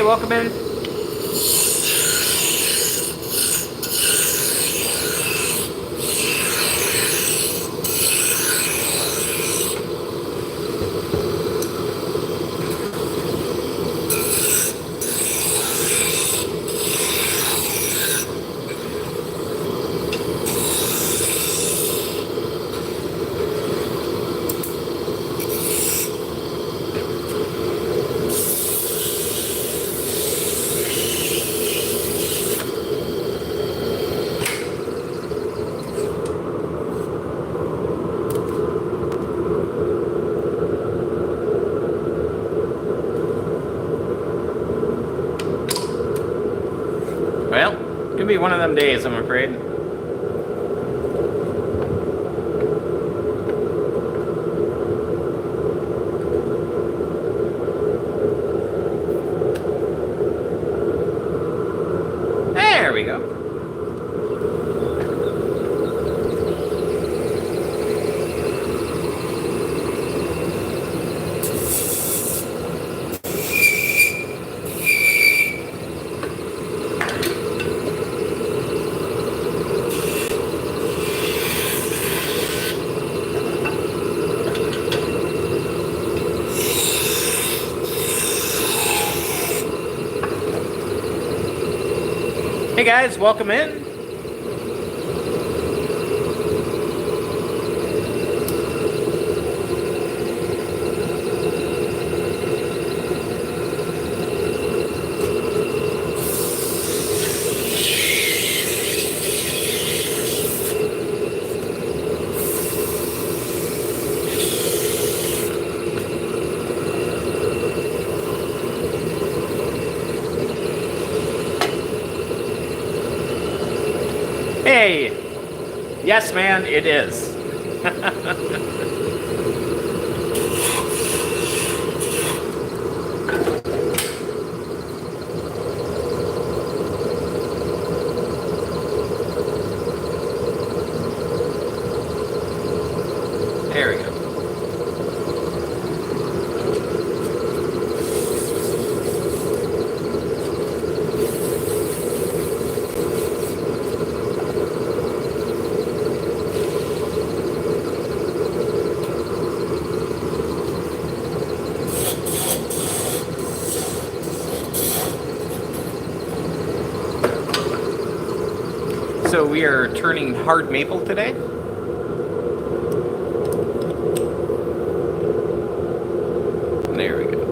welcome in. Well, it's gonna be one of them days, I'm afraid. There we go. Hey guys, welcome in. Hey, yes, man, it is. There we go. So we are turning hard maple today. There we go.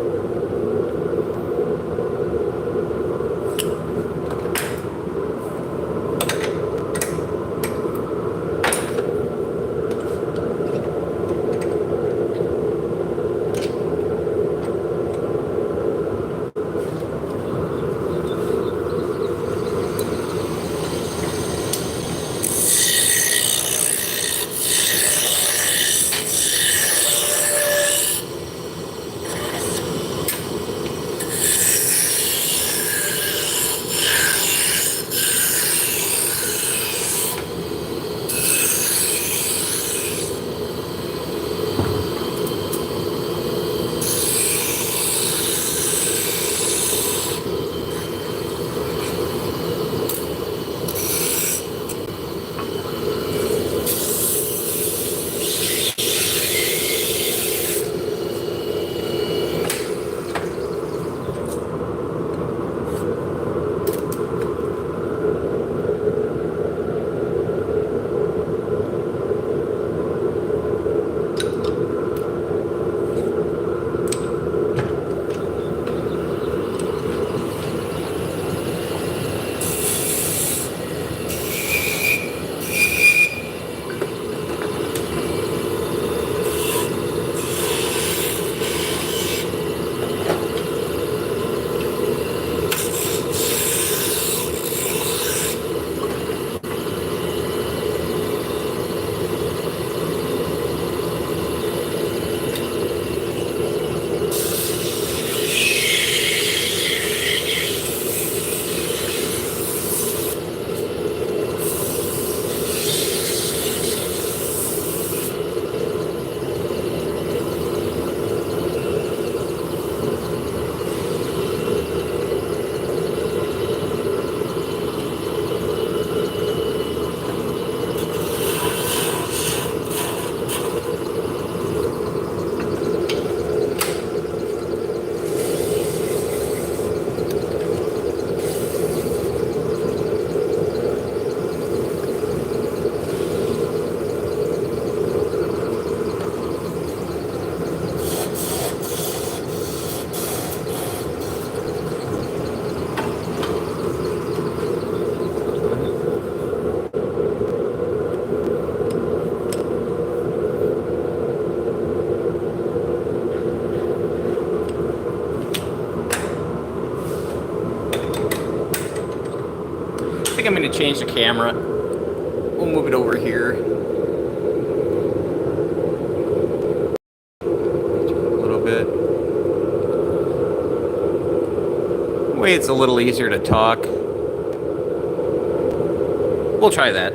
think I'm going to change the camera. We'll move it over here. A little bit. Way it's a little easier to talk. We'll try that.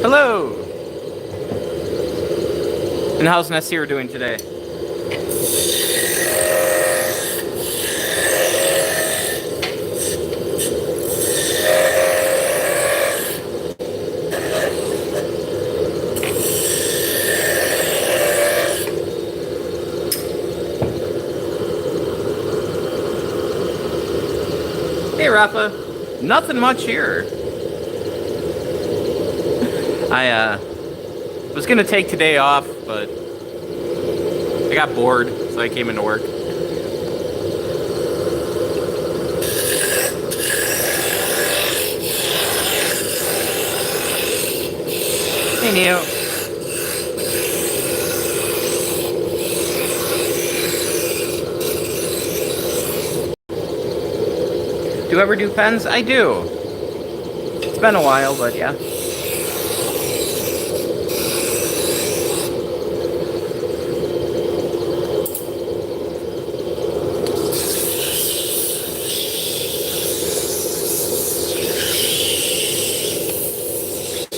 Hello! And how's Nasir doing today? Hey Rafa, nothing much here. I was gonna take today off, but I got bored, so I came into work. Hey Neo. Do you ever do pens? I do. It's been a while, but yeah.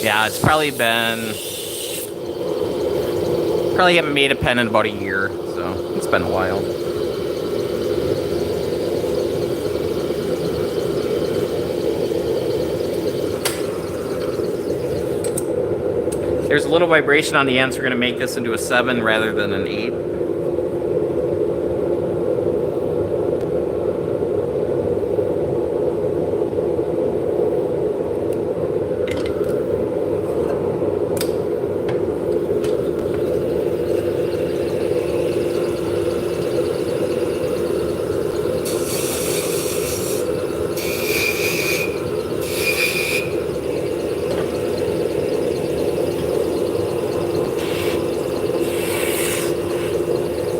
Yeah, it's probably haven't made a pen in about a year, so it's been a while. There's a little vibration on the end, so we're going to make this into a 7 rather than an 8.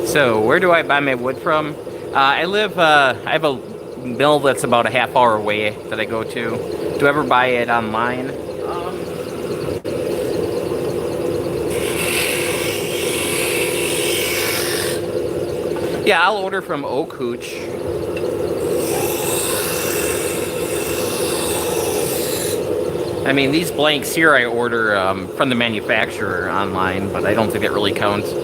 So, where do I buy my wood from? I have a mill that's about a half hour away that I go to. Do I ever buy it online? Yeah, I'll order from Oak Hooch. I mean, these blanks here I order from the manufacturer online, but I don't think it really counts.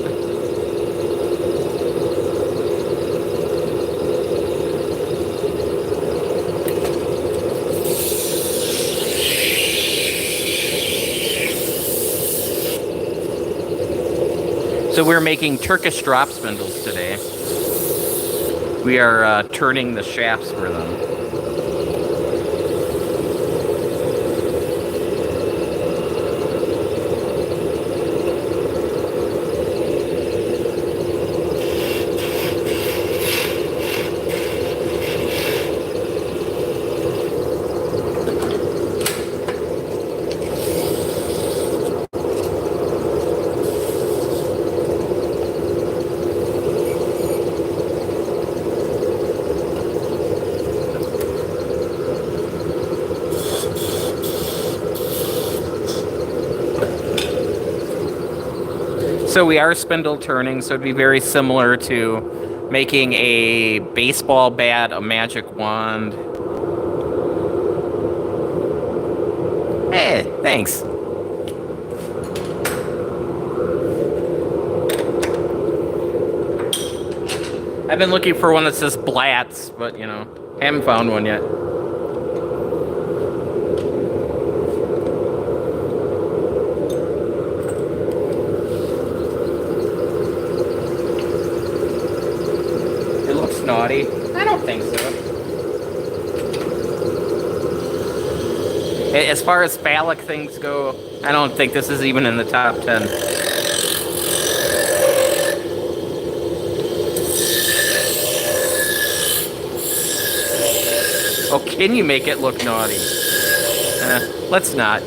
So we're making Turkish drop spindles today. We are turning the shafts for them. So we are spindle turning, so it'd be very similar to making a baseball bat, a magic wand. Hey, thanks. I've been looking for one that says Blatz, but you know, haven't found one yet. Naughty? I don't think so. As far as phallic things go, I don't think this is even in the top 10. Oh, can you make it look naughty? Let's not.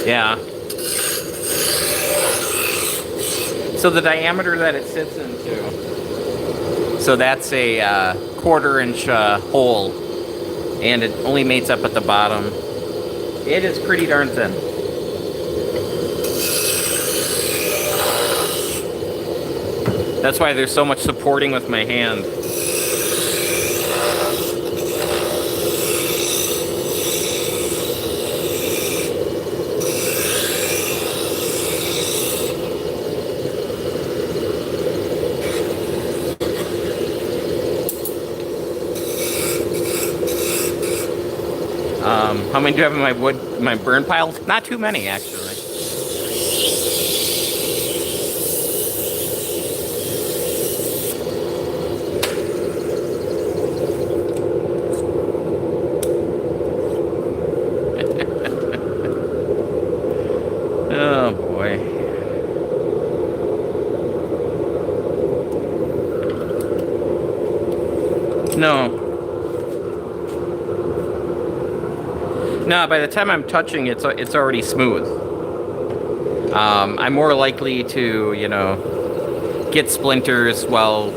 Yeah. So the diameter that it sits into, so that's a 1/4 inch hole, and it only mates up at the bottom. It is pretty darn thin. That's why there's so much supporting with my hand. How many do I have in my burn pile? Not too many, actually. Oh boy. No. No, by the time I'm touching it, it's already smooth. I'm more likely to, get splinters while,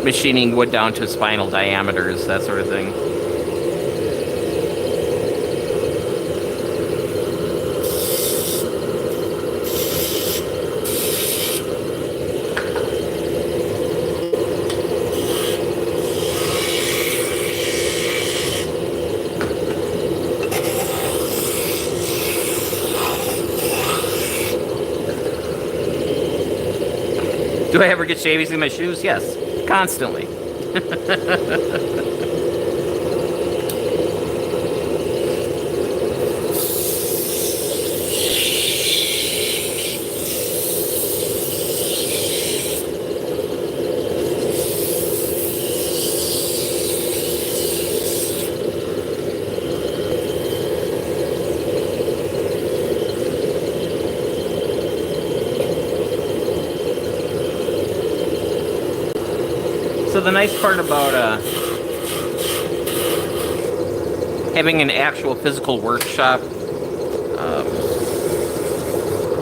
machining wood down to spinal diameters, that sort of thing. Do I ever get shavings in my shoes? Yes, constantly. So the nice part about having an actual physical workshop,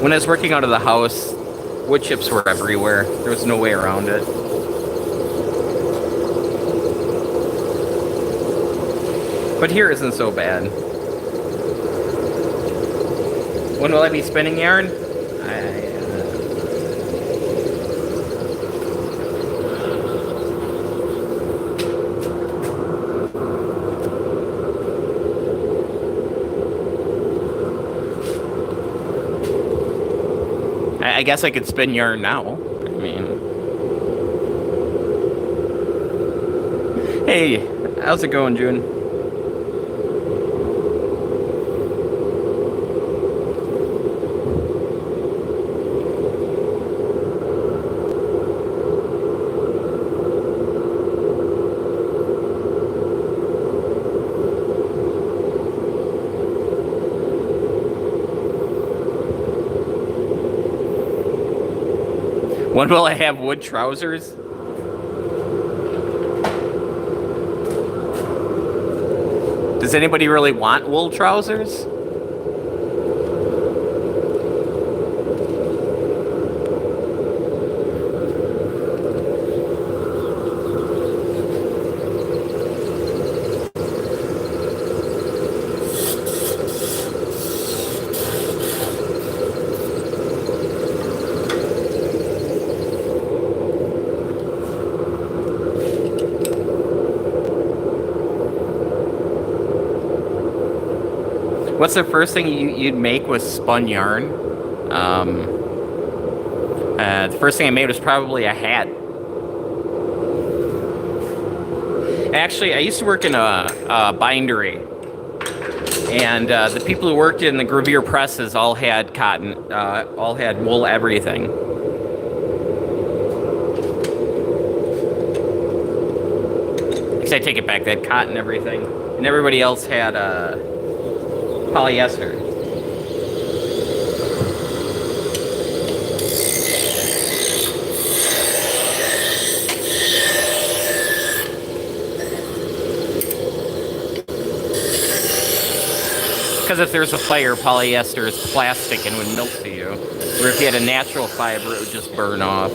when I was working out of the house, wood chips were everywhere. There was no way around it. But here isn't so bad. When will I be spinning yarn? I guess I could spin yarn now. I mean... Hey, how's it going, June? When will I have wood trousers? Does anybody really want wool trousers? What's the first thing you'd make with spun yarn? The first thing I made was probably a hat. Actually, I used to work in a bindery, and the people who worked in the gravure presses all had cotton, all had wool everything. Actually, I take it back, they had cotton everything, and everybody else had polyester. Because if there's a fire, polyester is plastic and would melt to you. Where if you had a natural fiber, it would just burn off.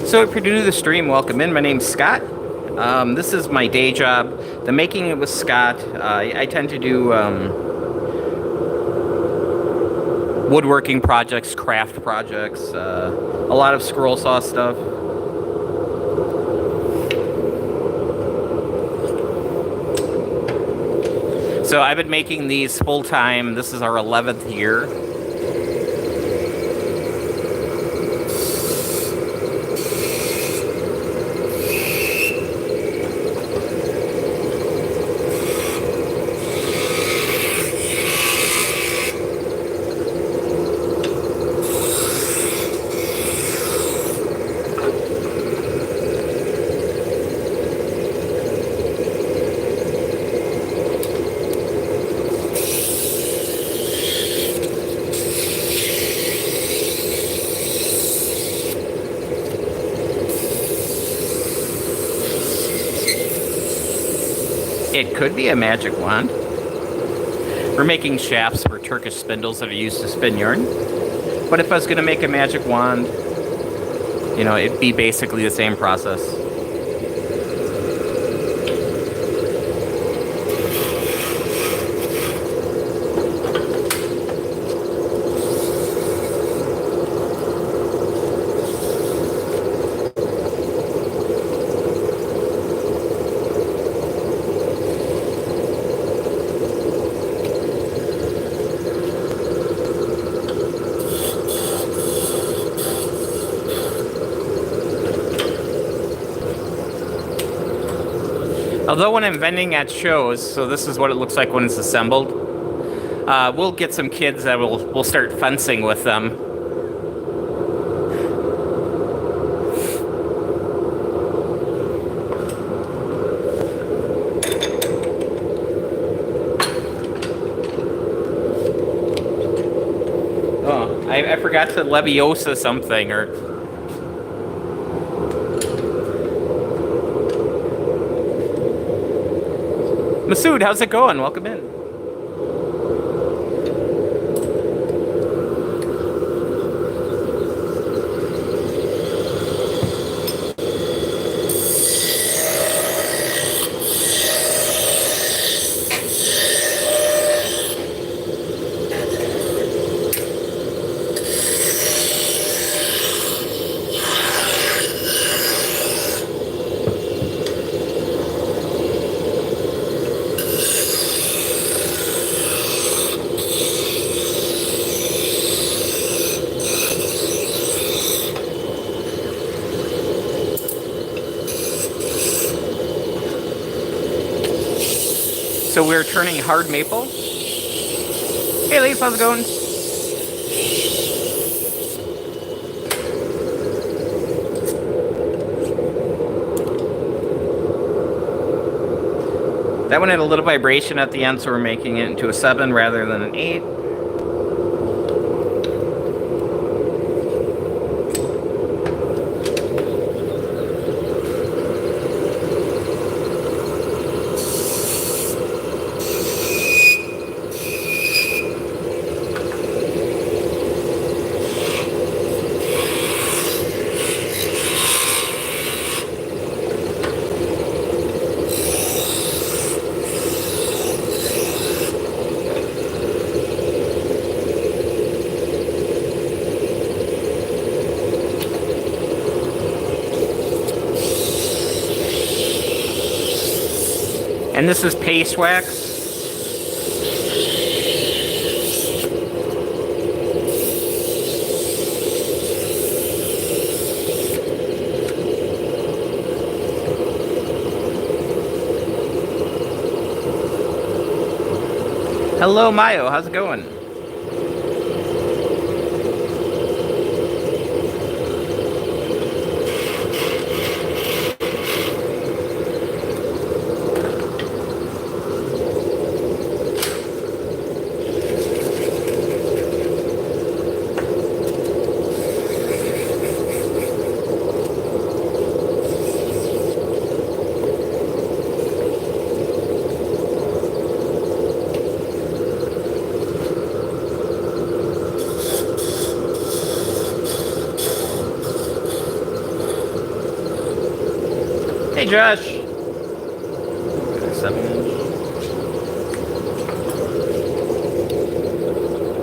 So if you're new to the stream, welcome in. My name's Scott. This is my day job. The Making It with Scott. I tend to do woodworking projects, craft projects, a lot of scroll saw stuff. So I've been making these full time. This is our 11th year. It could be a magic wand. We're making shafts for Turkish spindles that are used to spin yarn. But if I was going to make a magic wand, you know, it'd be basically the same process. Although when I'm vending at shows, so this is what it looks like when it's assembled, we'll get some kids that we'll start fencing with them. Oh, I forgot to Leviosa something, or... Masood, how's it going? Welcome in. So we're turning hard maple. Hey, Lathe, how's it going? That one had a little vibration at the end, so we're making it into a 7 rather than an 8. And this is paste wax. Hello, Mayo. How's it going? Hey, Josh. 7-inch.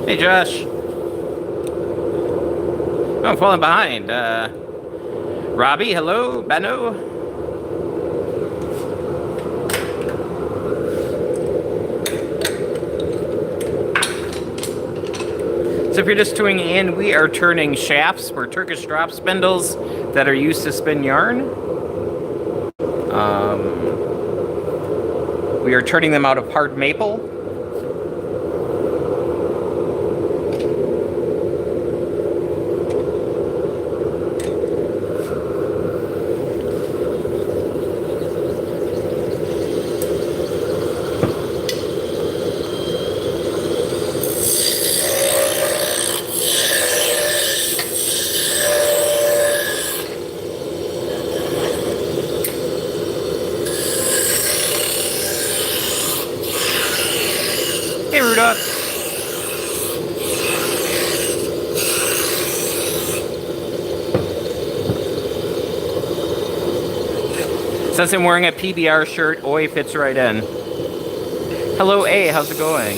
Hey, Josh. Oh, I'm falling behind. Robbie, hello. Benno. So if you're just tuning in, we are turning shafts for Turkish drop spindles that are used to spin yarn. We are turning them out of hard maple. Hey, Rudolph. Since I'm wearing a PBR shirt, Oi fits right in. Hello, A. How's it going?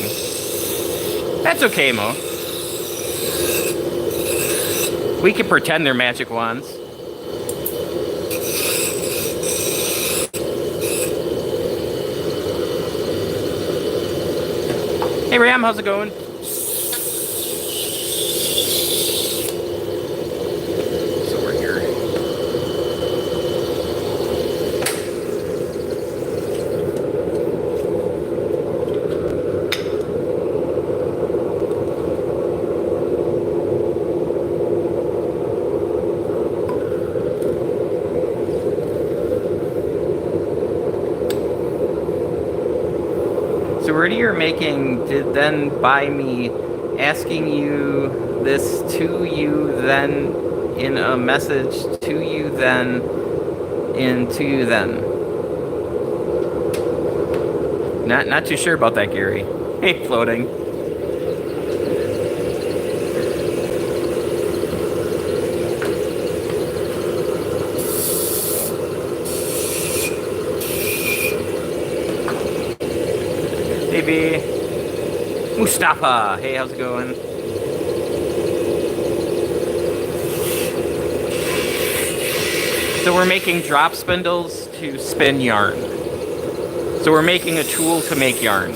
That's okay, Mo. We can pretend they're magic wands. Hey, Ram, how's it going? So we're here. So already you're making did then buy me asking you this to you then in a message to you then to you then. Not too sure about that, Gary. Hey, floating. Maybe Mustafa. Hey, how's it going? So we're making drop spindles to spin yarn. So we're making a tool to make yarn.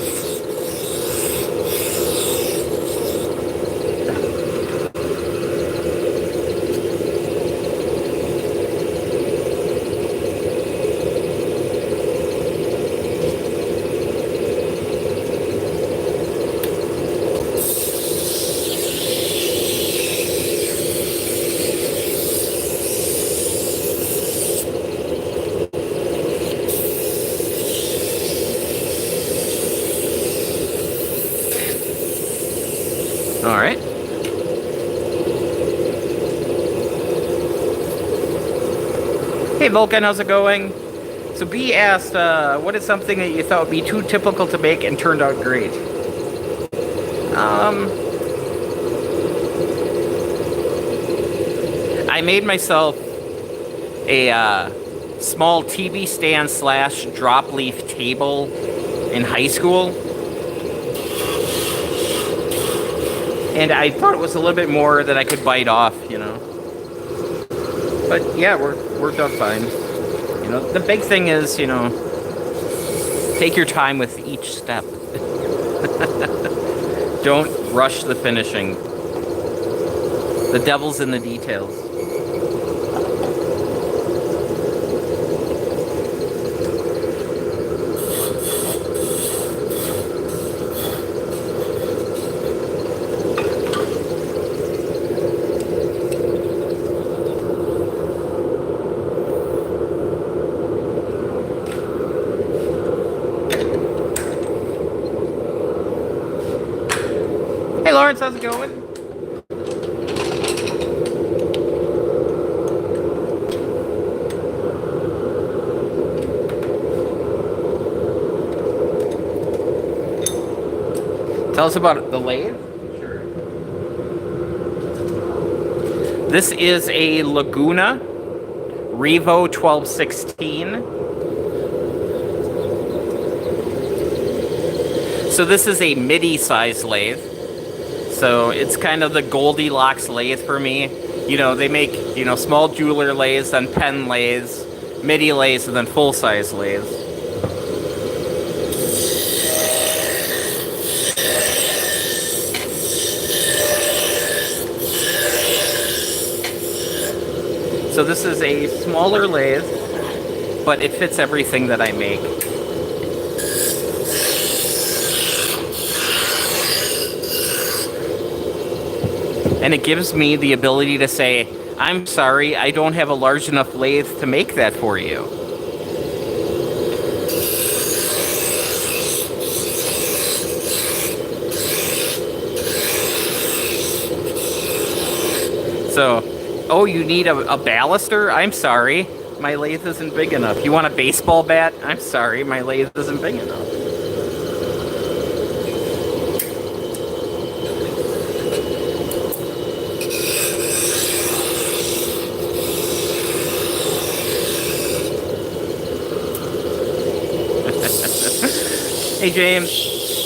All right. Hey, Vulcan, how's it going? So B asked, what is something that you thought would be too typical to make and turned out great? I made myself a small TV stand / drop leaf table in high school. And I thought it was a little bit more that I could bite off, you know. But yeah, worked out fine. You know, the big thing is, you know, take your time with each step. Don't rush the finishing. The devil's in the details. Hey Lawrence, how's it going? Tell us about the lathe. Sure. This is a Laguna Revo 1216. So this is a MIDI size lathe. So it's kind of the Goldilocks lathe for me. You know, they make, you know, small jeweler lathes, then pen lathes, MIDI lathes, and then full-size lathes. So this is a smaller lathe, but it fits everything that I make. And it gives me the ability to say, I'm sorry, I don't have a large enough lathe to make that for you. So, oh, you need a ballaster? I'm sorry, my lathe isn't big enough. You want a baseball bat? I'm sorry, my lathe isn't big enough. Hey, James.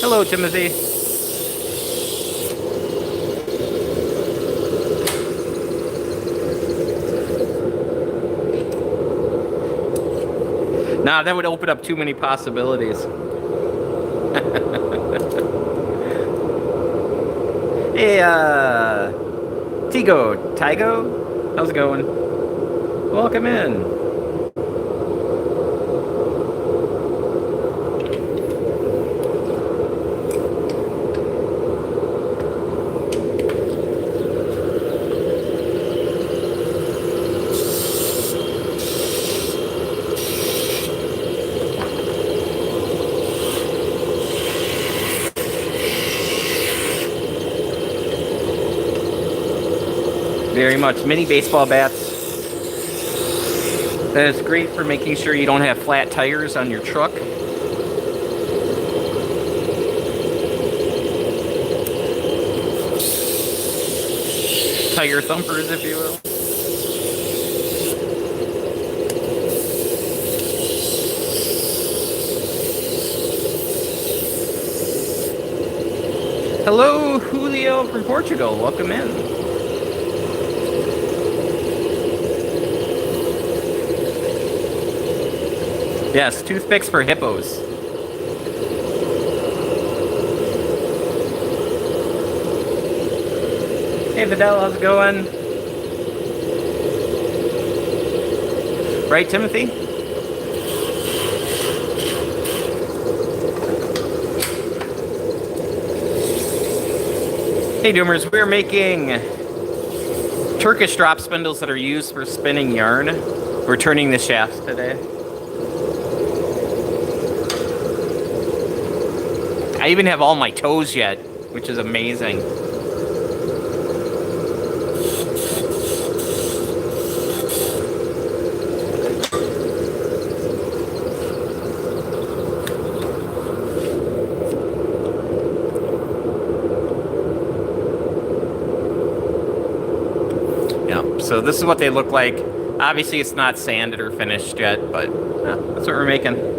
Hello, Timothy. Nah, that would open up too many possibilities. Hey, Tygo? How's it going? Welcome in. Very much. Mini baseball bats. That is great for making sure you don't have flat tires on your truck. Tire thumpers, if you will. Hello, Julio from Portugal. Welcome in. Yes, toothpicks for hippos. Hey, Vidal, how's it going? Right, Timothy? Hey, Doomers, we're making Turkish drop spindles that are used for spinning yarn. We're turning the shafts today. I even have all my toes yet, which is amazing. Yeah, so this is what they look like. Obviously, it's not sanded or finished yet, but yeah, that's what we're making.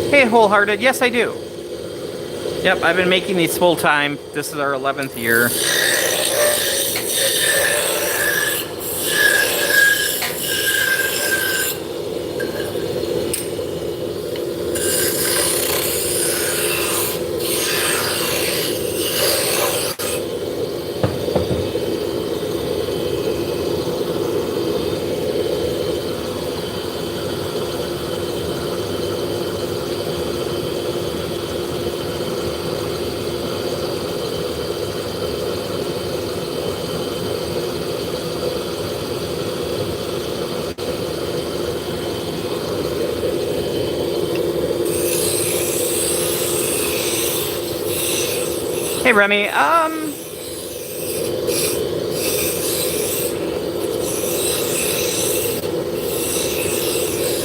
Hey, Wholehearted. Yes, I do. Yep, I've been making these full time. This is our 11th year. Hey, Remy.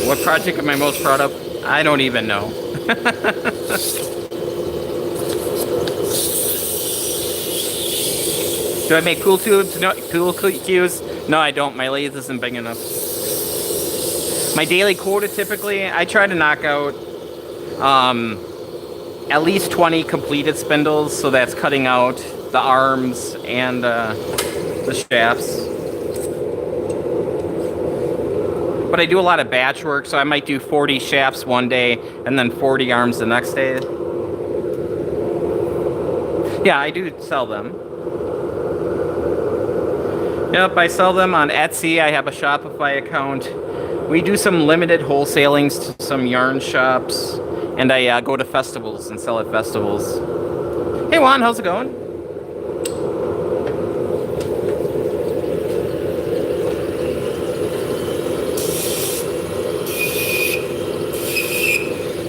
What project am I most proud of? I don't even know. Do I make pool tubes? No, pool cues? No, I don't. My lathe isn't big enough. My daily quota, typically, I try to knock out at least 20 completed spindles, so that's cutting out the arms and the shafts. But I do a lot of batch work, so I might do 40 shafts one day and then 40 arms the next day. Yeah, I do sell them. Yep, I sell them on Etsy. I have a Shopify account. We do some limited wholesalings to some yarn shops, and I go to festivals and sell at festivals. Hey Juan, how's it going?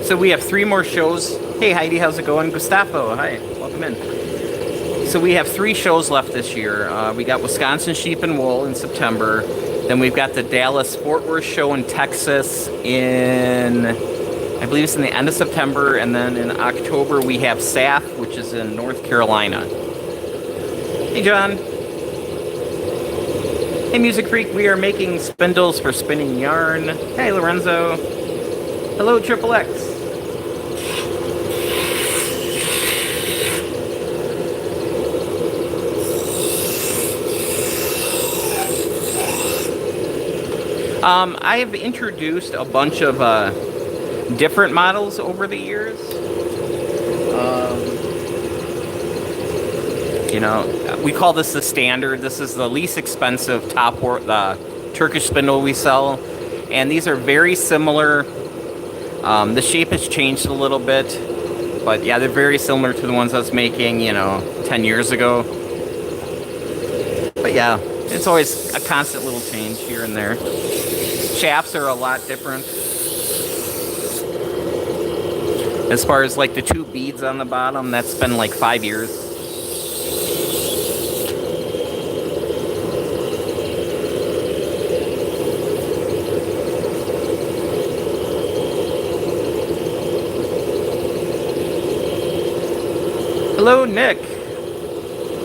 So we have 3 more shows. Hey Heidi, how's it going? Gustavo, hi, welcome in. So we have 3 shows left this year. We got Wisconsin Sheep and Wool in September. Then we've got the Dallas Fort Worth show in Texas in, I believe it's in the end of September. And then in October we have SAF, which is in North Carolina. Hey John. Hey Music Freak, we are making spindles for spinning yarn. Hey Lorenzo. Hello Triple X. I've introduced a bunch of different models over the years. You know, we call this the standard. This is the least expensive the Turkish spindle we sell. And these are very similar. The shape has changed a little bit. But yeah, they're very similar to the ones I was making, 10 years ago. But yeah, it's always a constant little change here and there. Shafts are a lot different. As far as like the 2 beads on the bottom, that's been like 5 years. Hello, Nick.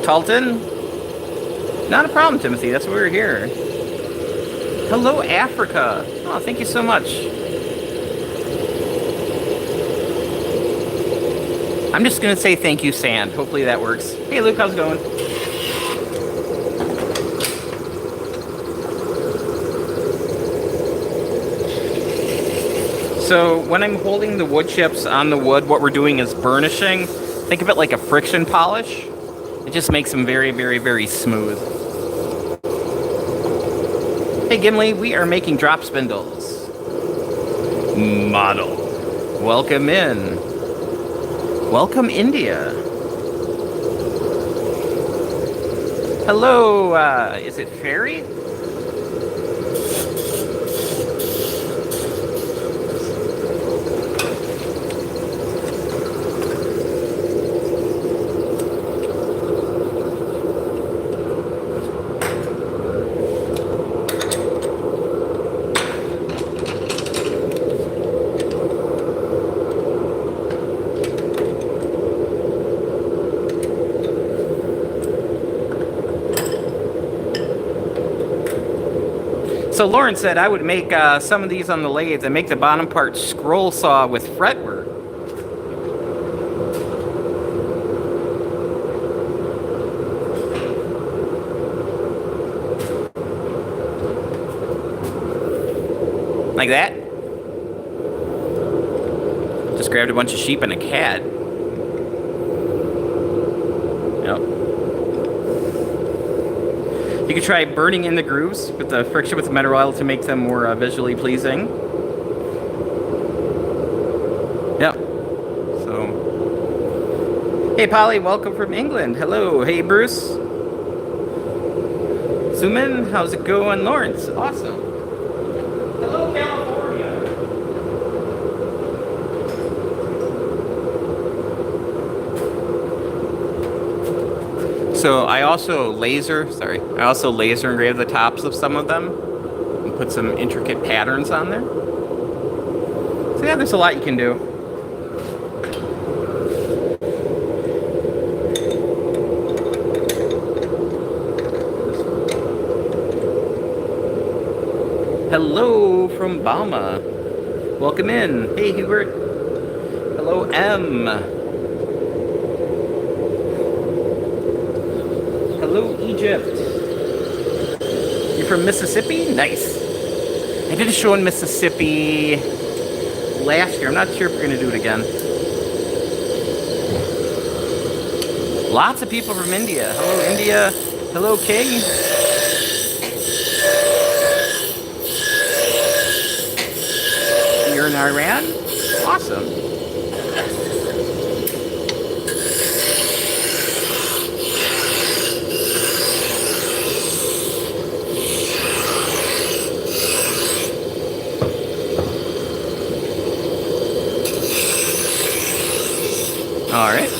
Talton? Not a problem, Timothy. That's why we're here. Hello, Africa. Oh, thank you so much. I'm just going to say thank you, Sand. Hopefully that works. Hey, Luke, how's it going? So when I'm holding the wood chips on the wood, what we're doing is burnishing. Think of it like a friction polish. It just makes them very, very, very smooth. Hey Gimli, we are making drop spindles. Model. Welcome in. Welcome India. Hello, is it Fairy? So Lauren said I would make some of these on the lathe and make the bottom part scroll saw with fretwork. Like that. Just grabbed a bunch of sheep and a cat. Yep. You could try burning in the grooves with the friction with the metal oil to make them more visually pleasing. Yep. So, hey Polly, welcome from England. Hello. Hey Bruce. Zoom in. How's it going, Lawrence? Awesome. Hello, California. So I also laser engrave the tops of some of them and put some intricate patterns on there. So yeah, there's a lot you can do. Hello from Balma. Welcome in. Hey, Hubert. Hello, M. Hello, Egypt. You're from Mississippi? Nice. I did a show in Mississippi last year. I'm not sure if we're going to do it again. Lots of people from India. Hello, India. Hello, King. You're in Iran? Awesome. All right.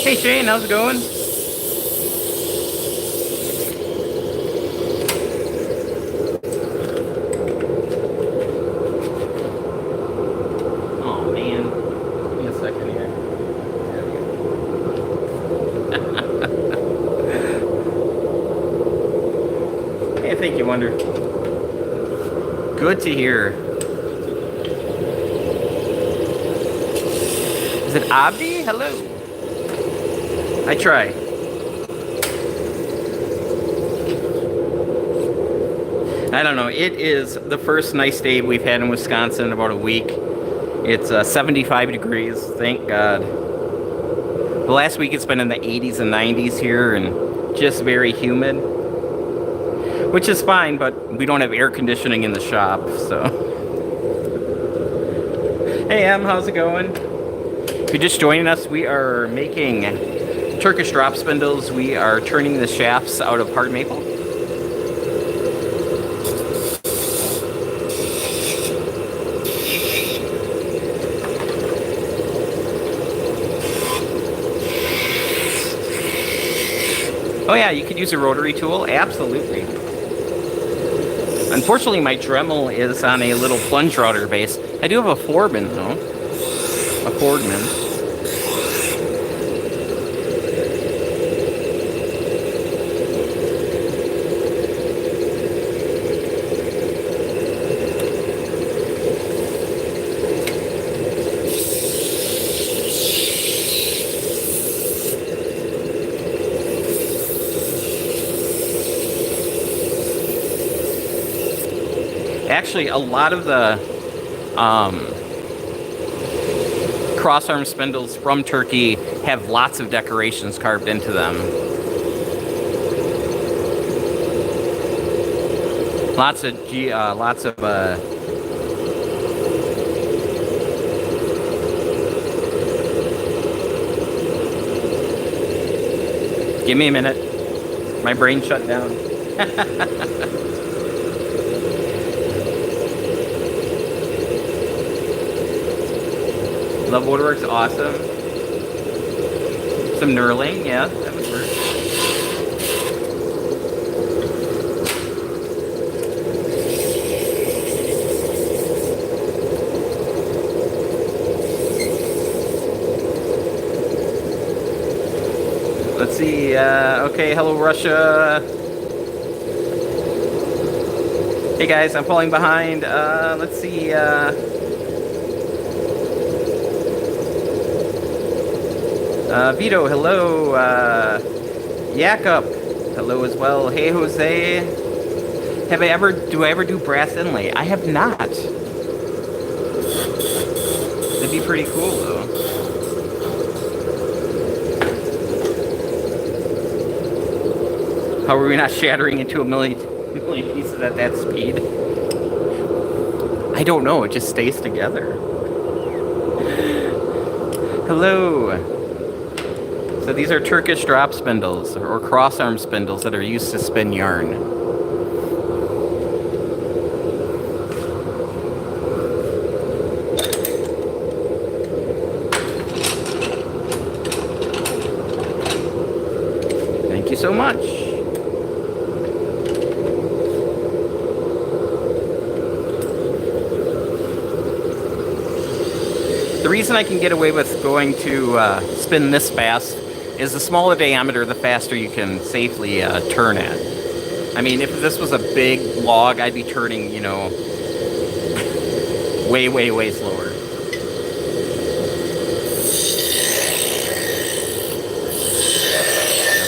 Hey Shane, how's it going? Oh man, give me a second here. Hey, thank you, Wonder. Good to hear. Is it Abdi? Hello. I try. I don't know. It is the first nice day we've had in Wisconsin in about a week. It's 75 degrees. Thank God. The last week it's been in the 80s and 90s here and just very humid. Which is fine, but we don't have air conditioning in the shop, so. Hey Em, how's it going? If you're just joining us, we are making Turkish drop spindles. We are turning the shafts out of hard maple. Oh yeah, you could use a rotary tool, absolutely. Unfortunately, my Dremel is on a little plunge router base. I do have a Foreman though. A Fordman. Actually, a lot of the crossarm spindles from Turkey have lots of decorations carved into them. Lots of give me a minute. My brain shut down. Love Woodwork's awesome. Some knurling, yeah, that would work. Let's see, okay, hello Russia. Hey guys, I'm falling behind. Let's see, Vito, hello. Jakob, hello as well. Hey, Jose. Do I ever do brass inlay? I have not. That'd be pretty cool, though. How are we not shattering into a million pieces at that speed? I don't know. It just stays together. Hello. So these are Turkish drop spindles, or cross-arm spindles that are used to spin yarn. Thank you so much. The reason I can get away with going to spin this fast is the smaller diameter, the faster you can safely turn at. I mean, if this was a big log, I'd be turning, you know, way, way, way slower.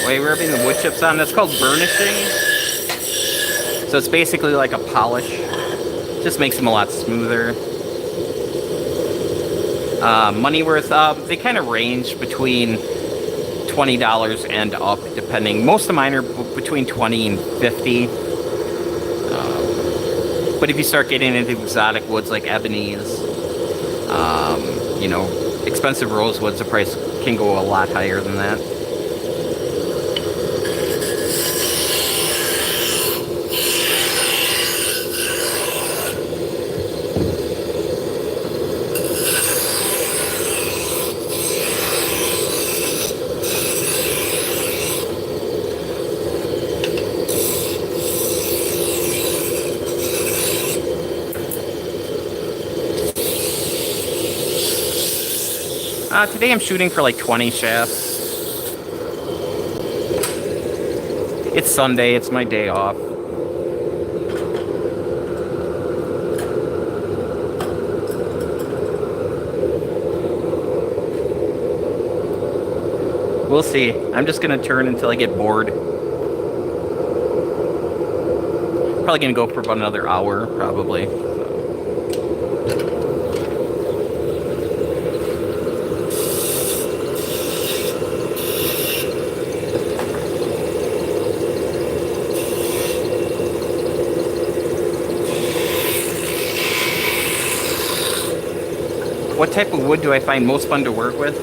The way we're rubbing the wood chips on, that's called burnishing. So it's basically like a polish. Just makes them a lot smoother. Money worth, they kind of range between $20 and up, depending. Most of mine are between 20 and 50. But if you start getting into exotic woods like ebonies, you know, expensive rosewoods, the price can go a lot higher than that. Today I'm shooting for like 20 shafts. It's Sunday, it's my day off. We'll see. I'm just gonna turn until I get bored. Probably gonna go for about another hour, probably. What type of wood do I find most fun to work with?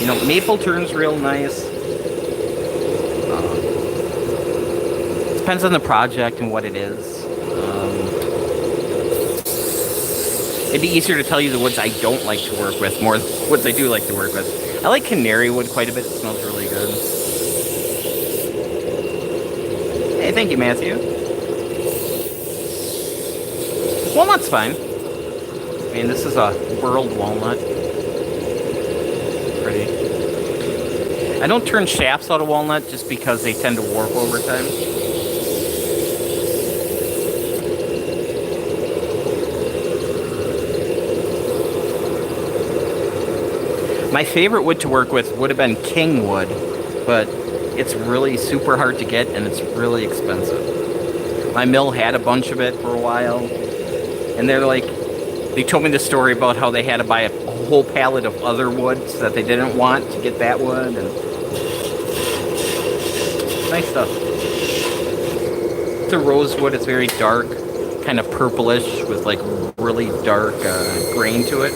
You know, maple turns real nice. Depends on the project and what it is. It'd be easier to tell you the woods I don't like to work with more than woods I do like to work with. I like canary wood quite a bit. It smells really good. Hey, thank you, Matthew. Walnut's fine. I mean, this is a burled walnut. Pretty. I don't turn shafts out of walnut just because they tend to warp over time. My favorite wood to work with would have been king wood, but it's really super hard to get and it's really expensive. My mill had a bunch of it for a while, and they told me the story about how they had to buy a whole pallet of other woods that they didn't want to get that wood, and nice stuff. It's a rosewood. It's very dark, kind of purplish with like really dark grain to it.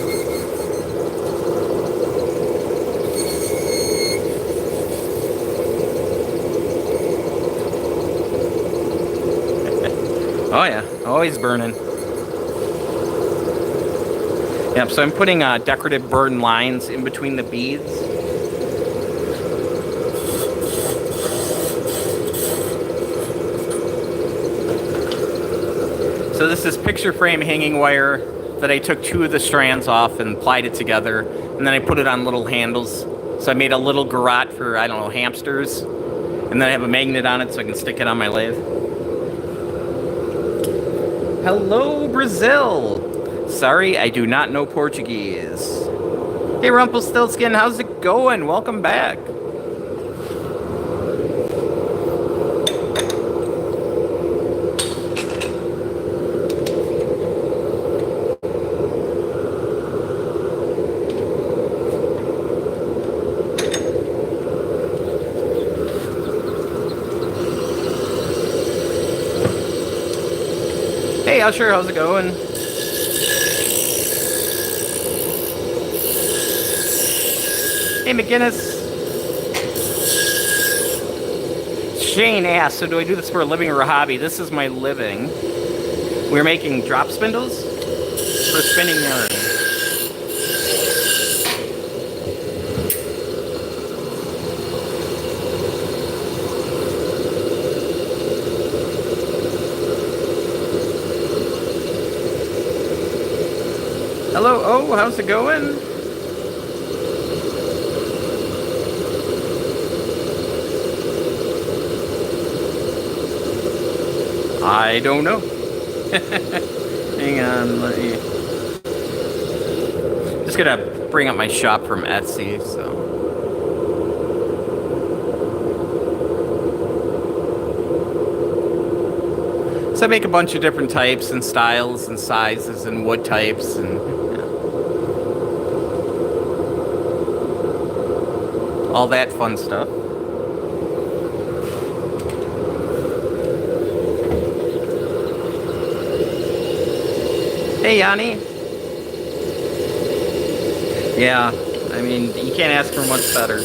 Oh yeah, always burning. Yep, so I'm putting decorative burn lines in between the beads. So this is picture frame hanging wire that I took 2 of the strands off and plied it together, and then I put it on little handles. So I made a little garrote for, I don't know, hamsters, and then I have a magnet on it so I can stick it on my lathe. Hello, Brazil! Sorry, I do not know Portuguese. Hey, Rumpelstiltskin, how's it going? Welcome back. Hey, Usher, how's it going? Hey, McGinnis. Shane asked, so do I do this for a living or a hobby? This is my living. We're making drop spindles for spinning yarn. Hello, oh, how's it going? I don't know. Hang on, let me... Just gonna bring up my shop from Etsy, so... So I make a bunch of different types and styles and sizes and wood types and... all that fun stuff. Hey, Yanni. Yeah, I mean, you can't ask for much better.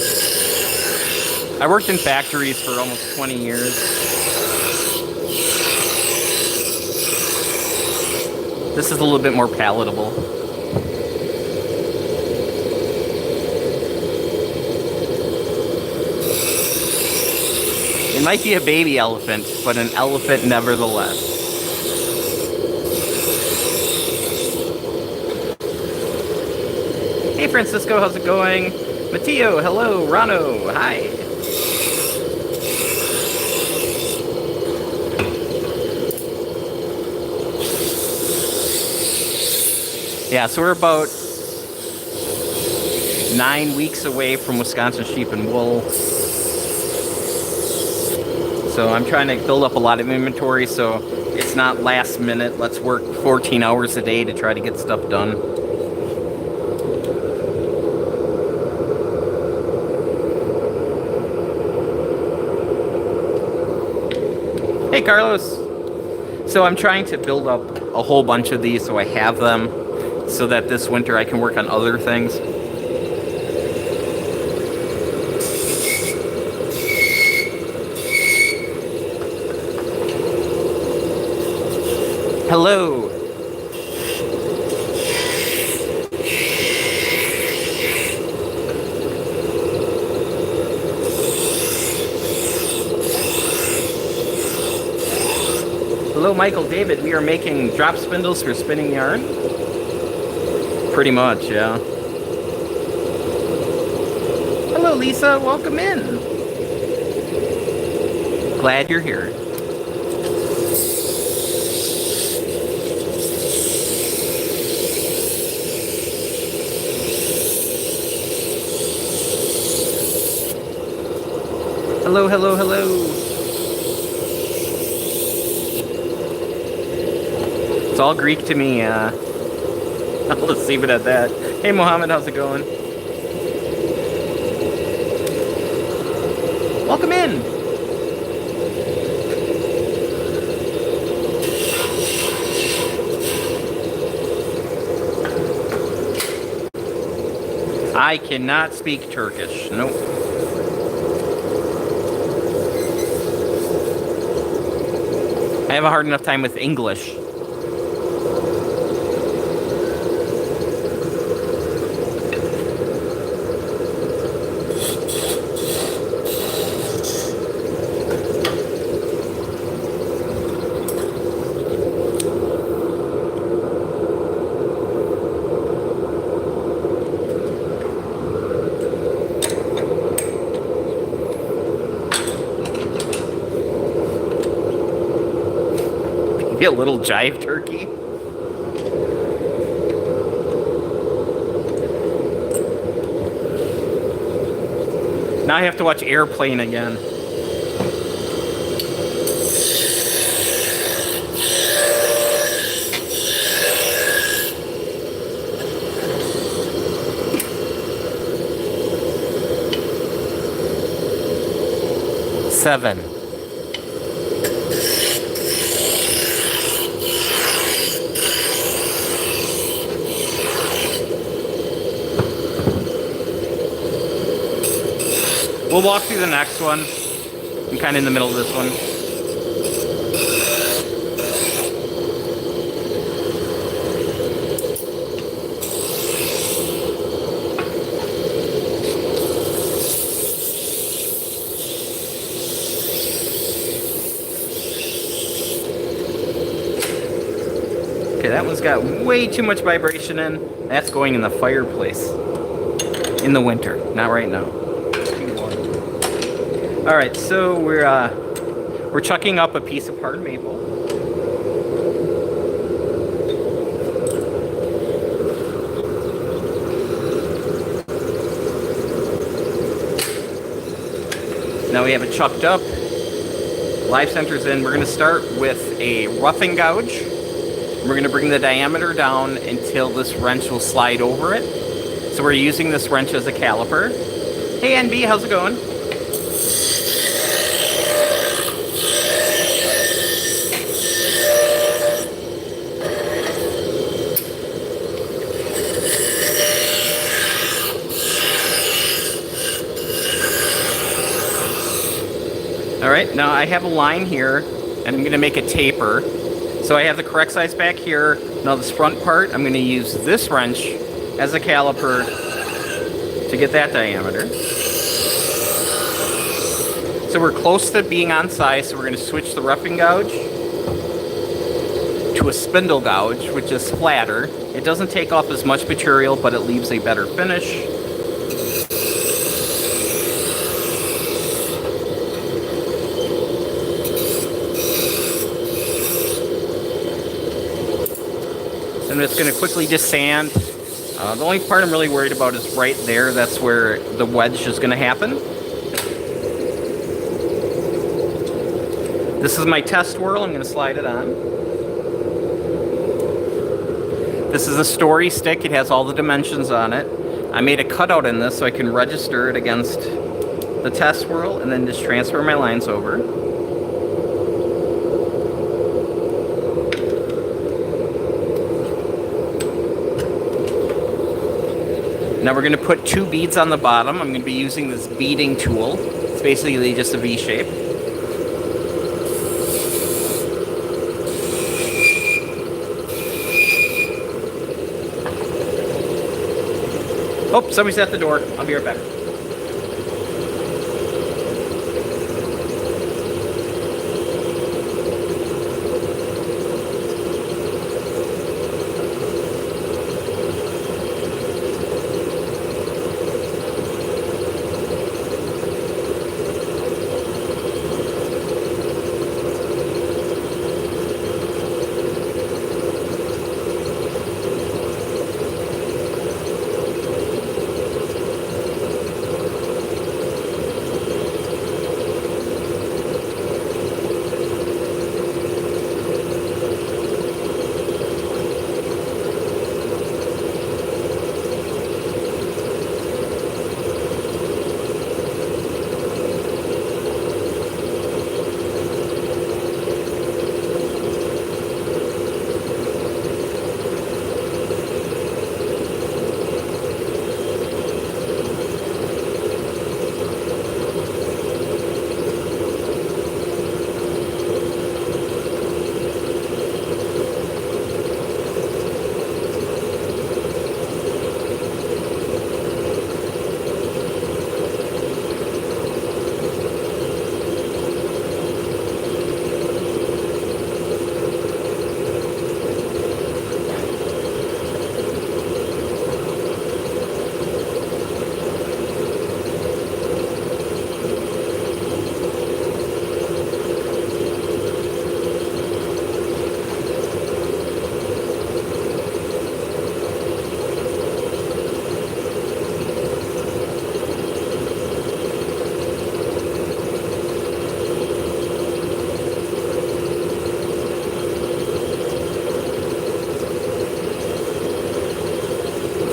I worked in factories for almost 20 years. This is a little bit more palatable. It might be a baby elephant, but an elephant nevertheless. Hey Francisco, how's it going? Matteo, hello. Rano, hi. Yeah, so we're about 9 weeks away from Wisconsin sheep and wool. So I'm trying to build up a lot of inventory so it's not last minute. Let's work 14 hours a day to try to get stuff done. Hey Carlos! So I'm trying to build up a whole bunch of these so I have them so that this winter I can work on other things. Hello! Hello, Michael, David. We are making drop spindles for spinning yarn. Pretty much, yeah. Hello, Lisa. Welcome in. Glad you're here. Hello, hello, hello. It's all Greek to me. I'll just leave it at that. Hey, Mohammed, how's it going? Welcome in. I cannot speak Turkish. Nope. I have a hard enough time with English. Be a little jive turkey. Now I have to watch Airplane again. Seven. We'll walk through the next one. I'm kind of in the middle of this one. Okay, that one's got way too much vibration in. That's going in the fireplace. In the winter, not right now. Alright, so we're chucking up a piece of hard maple. Now we have it chucked up. Live center's in. We're going to start with a roughing gouge. We're going to bring the diameter down until this wrench will slide over it. So we're using this wrench as a caliper. Hey NB, how's it going? Alright, now I have a line here, and I'm going to make a taper. So I have the correct size back here. Now this front part, I'm going to use this wrench as a caliper to get that diameter. So we're close to being on size, so we're going to switch the roughing gouge to a spindle gouge, which is flatter. It doesn't take off as much material, but it leaves a better finish. I'm just going to quickly just sand. The only part I'm really worried about is right there. That's where the wedge is going to happen. This is my test whirl. I'm going to slide it on. This is a story stick. It has all the dimensions on it. I made a cutout in this so I can register it against the test whirl and then just transfer my lines over. Now we're going to put 2 beads on the bottom. I'm going to be using this beading tool. It's basically just a V shape. Oh, somebody's at the door. I'll be right back.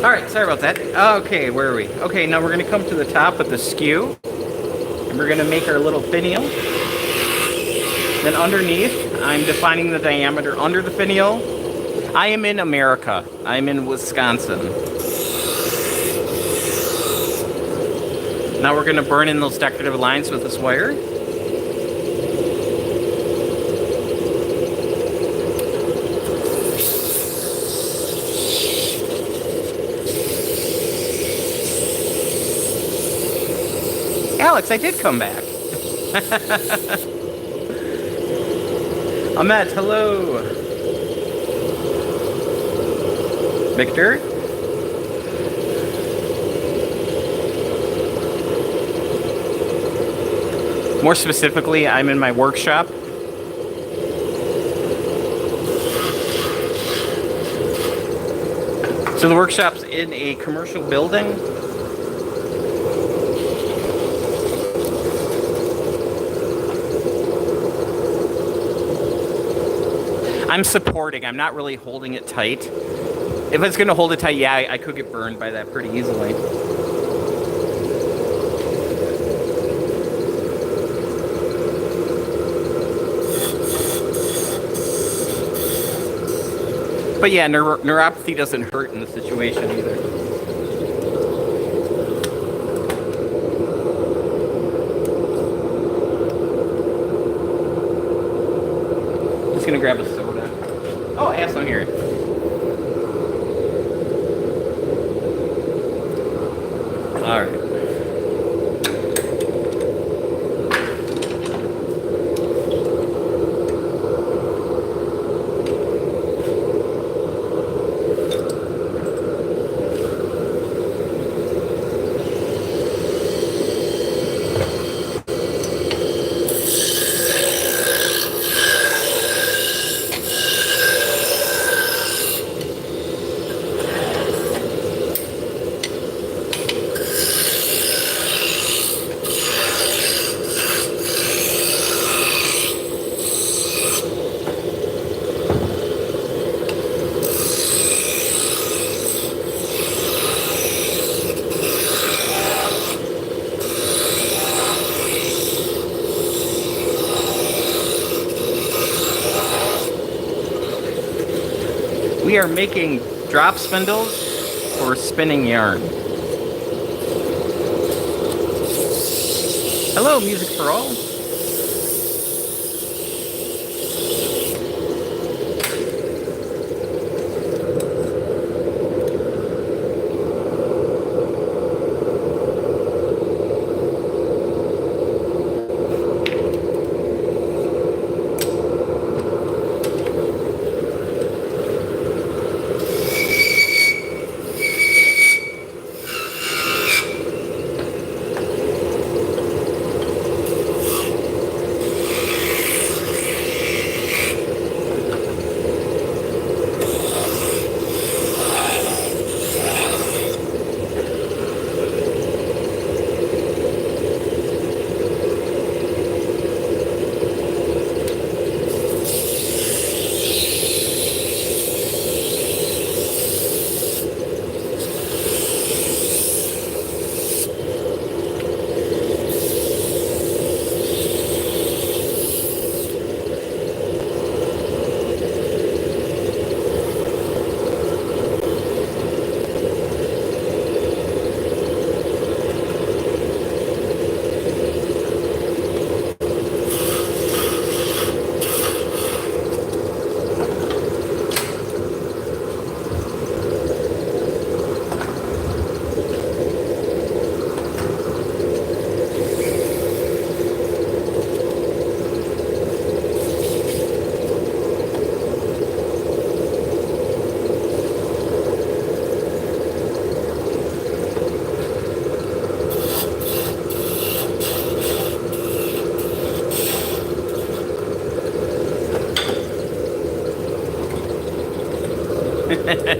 Alright, sorry about that. Okay, where are we? Okay, now we're going to come to the top of the skew. And we're going to make our little finial. Then underneath, I'm defining the diameter under the finial. I am in America. I'm in Wisconsin. Now we're going to burn in those decorative lines with this wire. Alex, I did come back. Ahmet, hello. Victor? More specifically, I'm in my workshop. So the workshop's in a commercial building. I'm supporting, I'm not really holding it tight. If it's going to hold it tight, yeah, I could get burned by that pretty easily. But yeah, neuropathy doesn't hurt in this situation either. Just gonna grab a soda. Oh, I have some here. All right. We are making drop spindles for spinning yarn. Hello, Music for All.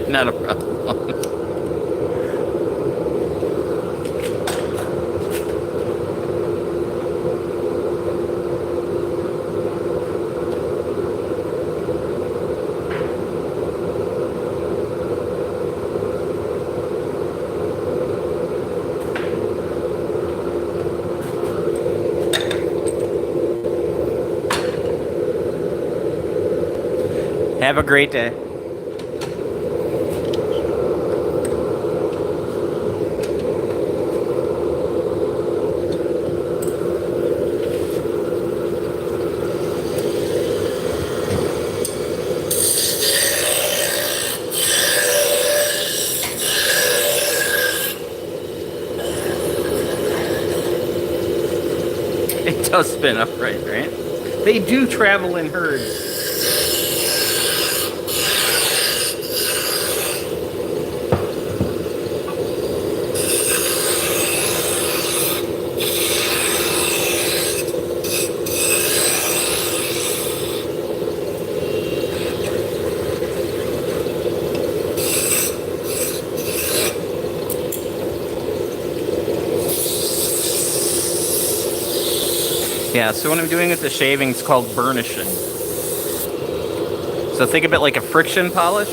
Not a problem. Have a great day. does spin upright, right? They do travel in herds. Yeah, so what I'm doing with the shaving is called burnishing. So think of it like a friction polish.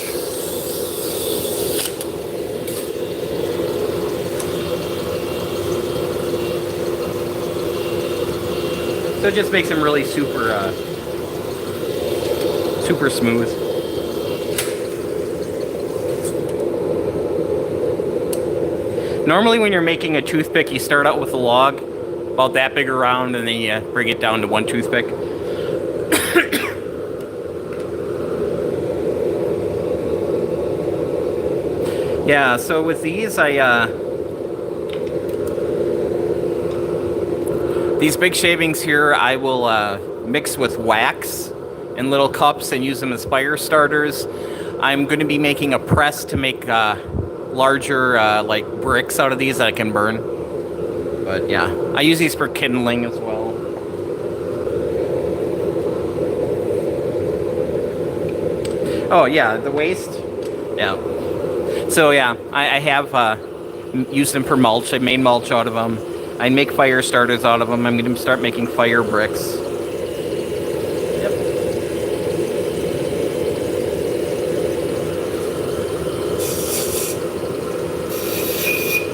So it just makes them really super smooth. Normally when you're making a toothpick, you start out with a log about that big around, and then you bring it down to one toothpick. Yeah, so with these, these big shavings here, I will mix with wax in little cups and use them as fire starters. I'm going to be making a press to make larger like bricks out of these that I can burn. But yeah, I use these for kindling as well. Oh yeah, the waste. Yeah. So yeah, I have used them for mulch. I made mulch out of them. I make fire starters out of them. I'm going to start making fire bricks. Yep.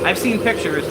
I've seen pictures.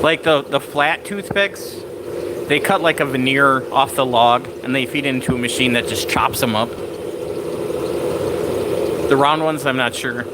Like the flat toothpicks, they cut like a veneer off the log and they feed it into a machine that just chops them up. The round ones, I'm not sure.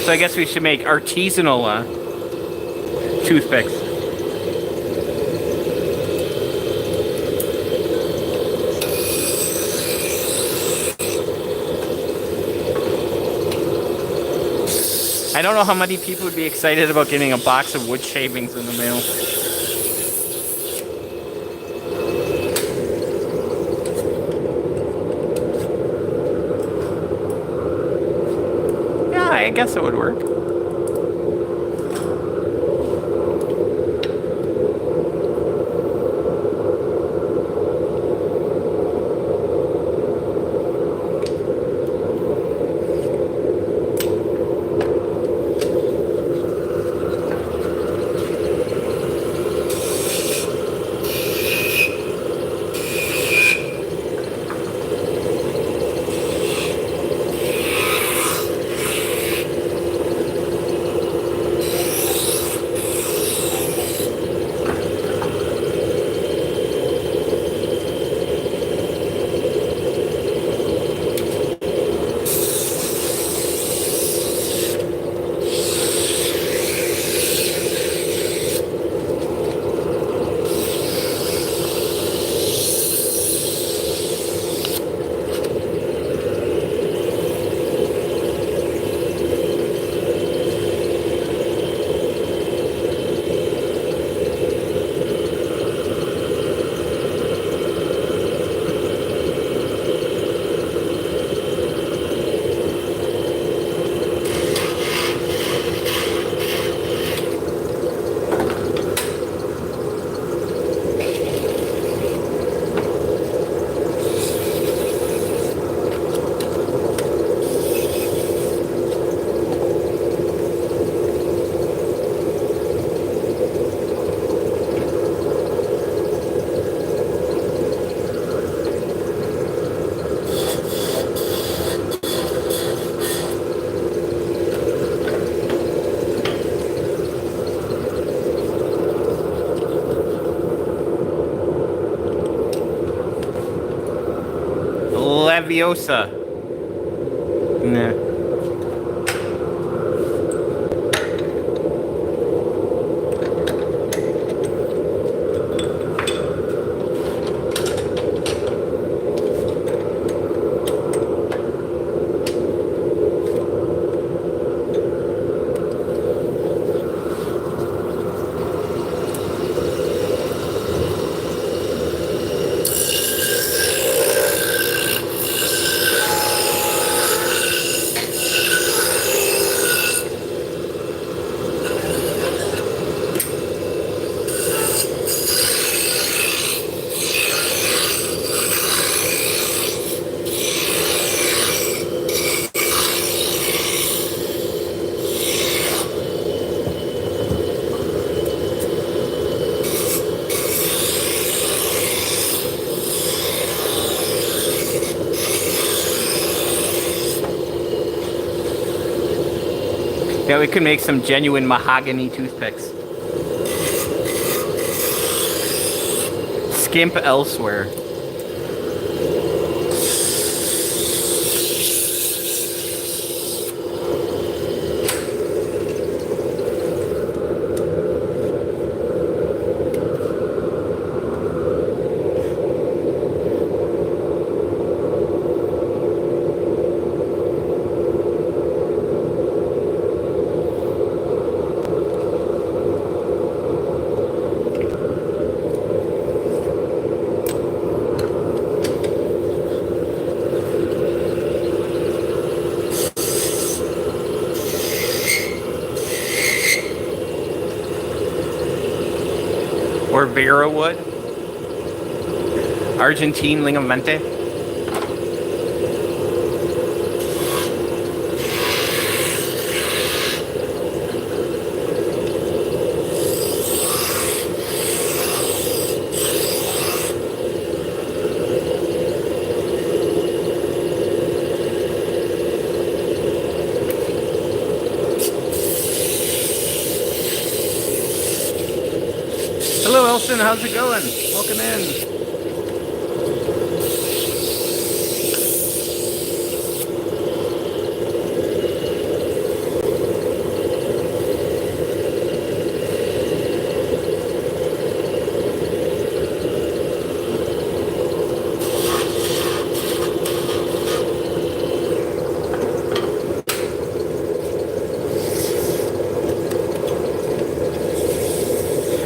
So I guess we should make artisanal toothpicks. I don't know how many people would be excited about getting a box of wood shavings in the mail. Yeah, I guess it would work. Leviosa. Nah. Yeah, we could make some genuine mahogany toothpicks. Skimp elsewhere. Or Vera wood. Argentine Lingamente. Hello, Elson. How's it going? Welcome in.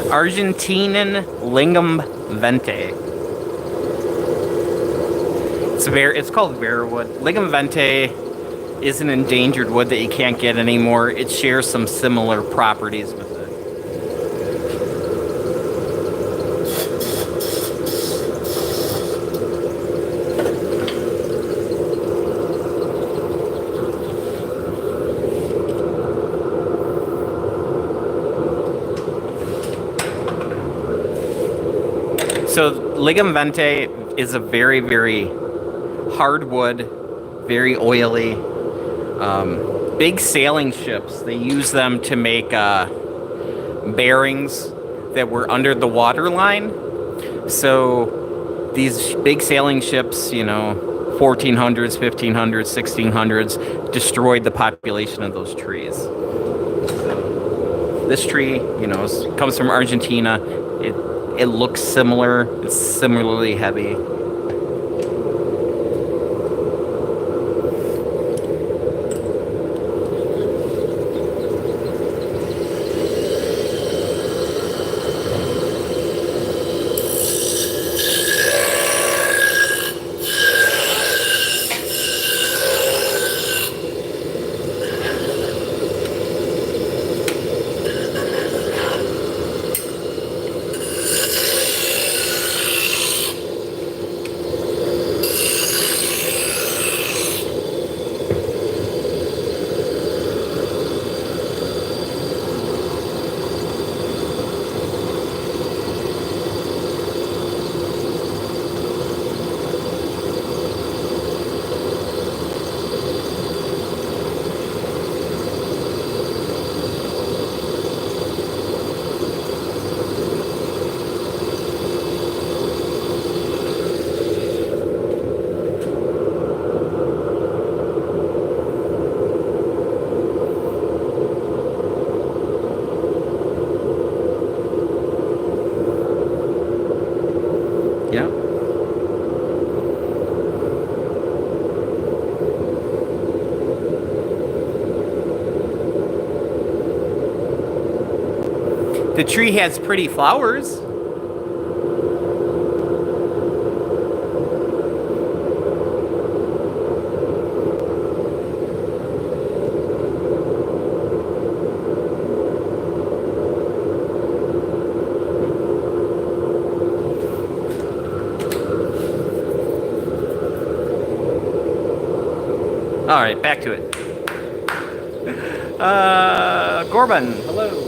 Argentinian Lingam Vente. It's called Vera wood. Lingam Vente is an endangered wood that you can't get anymore. It shares some similar properties with it. So Ligam Vente is a very, very hard wood, very oily. Big sailing ships, they use them to make bearings that were under the water line. So these big sailing ships, 1400s, 1500s, 1600s, destroyed the population of those trees. So this tree, comes from Argentina. It looks similar. It's similarly heavy. The tree has pretty flowers. All right, back to it. Gorban, hello.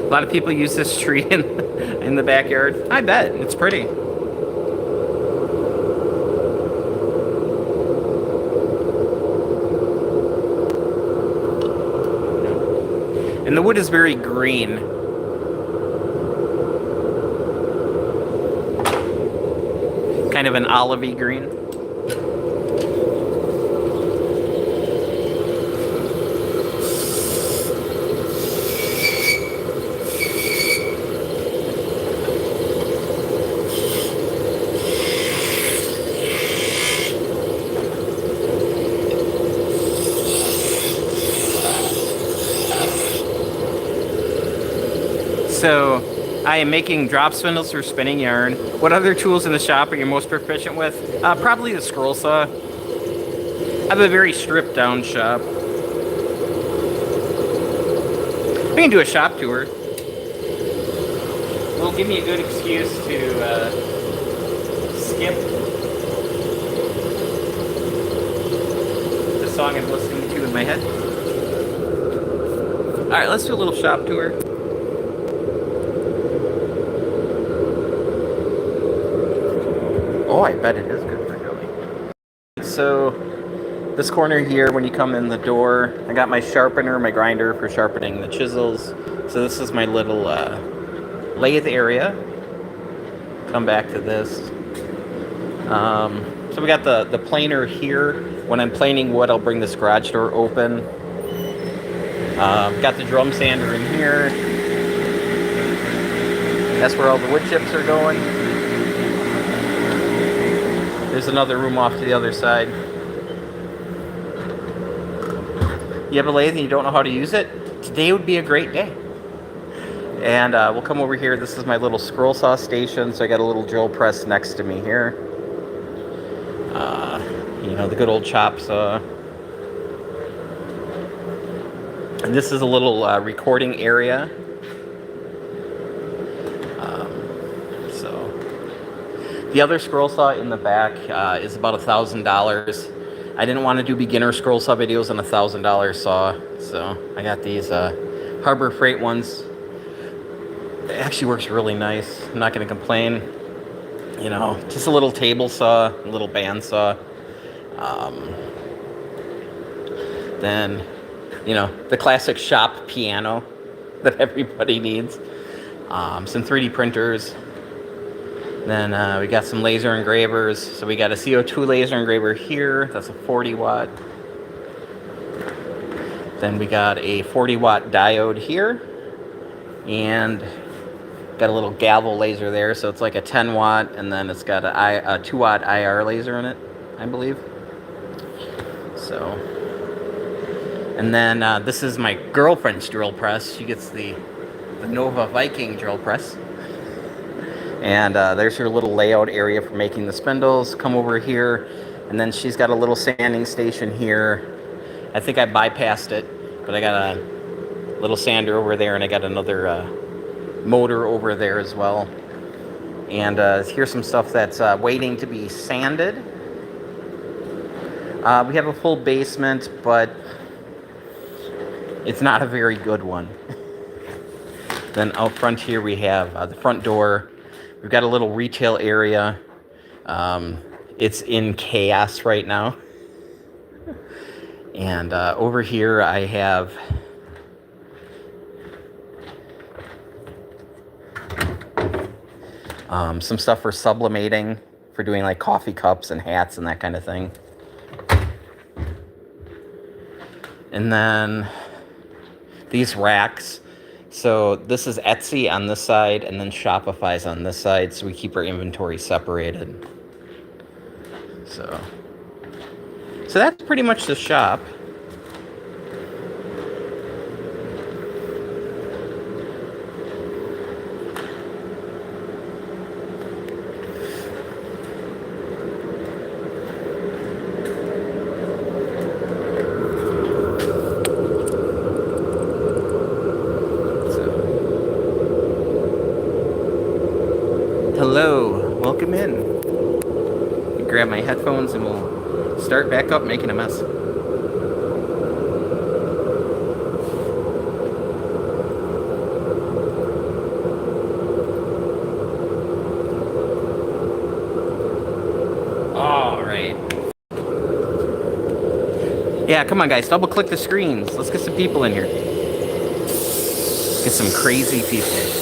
A lot of people use this tree in the backyard. I bet. It's pretty. And the wood is very green. Kind of an olivey green. So I am making drop spindles for spinning yarn. What other tools in the shop are you most proficient with? Probably the scroll saw. I have a very stripped down shop. We can do a shop tour. It'll give me a good excuse to skip the song I'm listening to in my head. Alright, let's do a little shop tour. Oh, I bet it is good for jelly. So, this corner here, when you come in the door, I got my sharpener, my grinder for sharpening the chisels. So this is my little lathe area. Come back to this. So we got the planer here. When I'm planing wood, I'll bring this garage door open. Got the drum sander in here. That's where all the wood chips are going. There's another room off to the other side. You have a lathe and you don't know how to use it? Today would be a great day. And we'll come over here. This is my little scroll saw station. So I got a little drill press next to me here. You know, the good old chop saw. And this is a little recording area. The other scroll saw in the back is about $1,000. I didn't want to do beginner scroll saw videos on a $1,000 saw, so I got these Harbor Freight ones. It actually works really nice. I'm not going to complain. You know, just a little table saw, a little band saw. Then, you know, the classic shop piano that everybody needs. Some 3D printers. Then we got some laser engravers. So we got a CO2 laser engraver here. That's a 40 watt. Then we got a 40 watt diode here. And got a little gavel laser there. So it's like a 10 watt. And then it's got a 2 watt IR laser in it, I believe. So. And then this is my girlfriend's drill press. She gets the Nova Viking drill press. And there's her little layout area for making the spindles. Come over here, and then she's got a little sanding station here. I think I bypassed it, but I got a little sander over there, and I got another motor over there as well. And here's some stuff that's waiting to be sanded. We have a full basement, but it's not a very good one. Then out front here we have the front door. We've got a little retail area. It's in chaos right now. And over here I have some stuff for sublimating, for doing like coffee cups and hats and that kind of thing. And then these racks. So this is Etsy on this side, and then Shopify's on this side, so we keep our inventory separated. So that's pretty much the shop. Hello, welcome in. Grab my headphones and we'll start back up making a mess. All right. Yeah, come on guys, double click the screens. Let's get some people in here. Get some crazy people.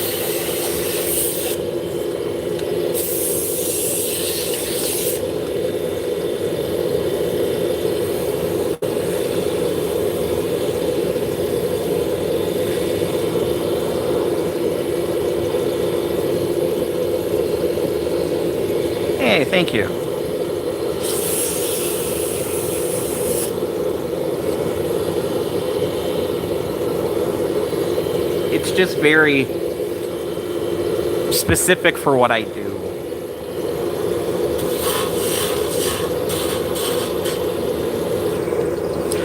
Hey, thank you. It's just very specific for what I do.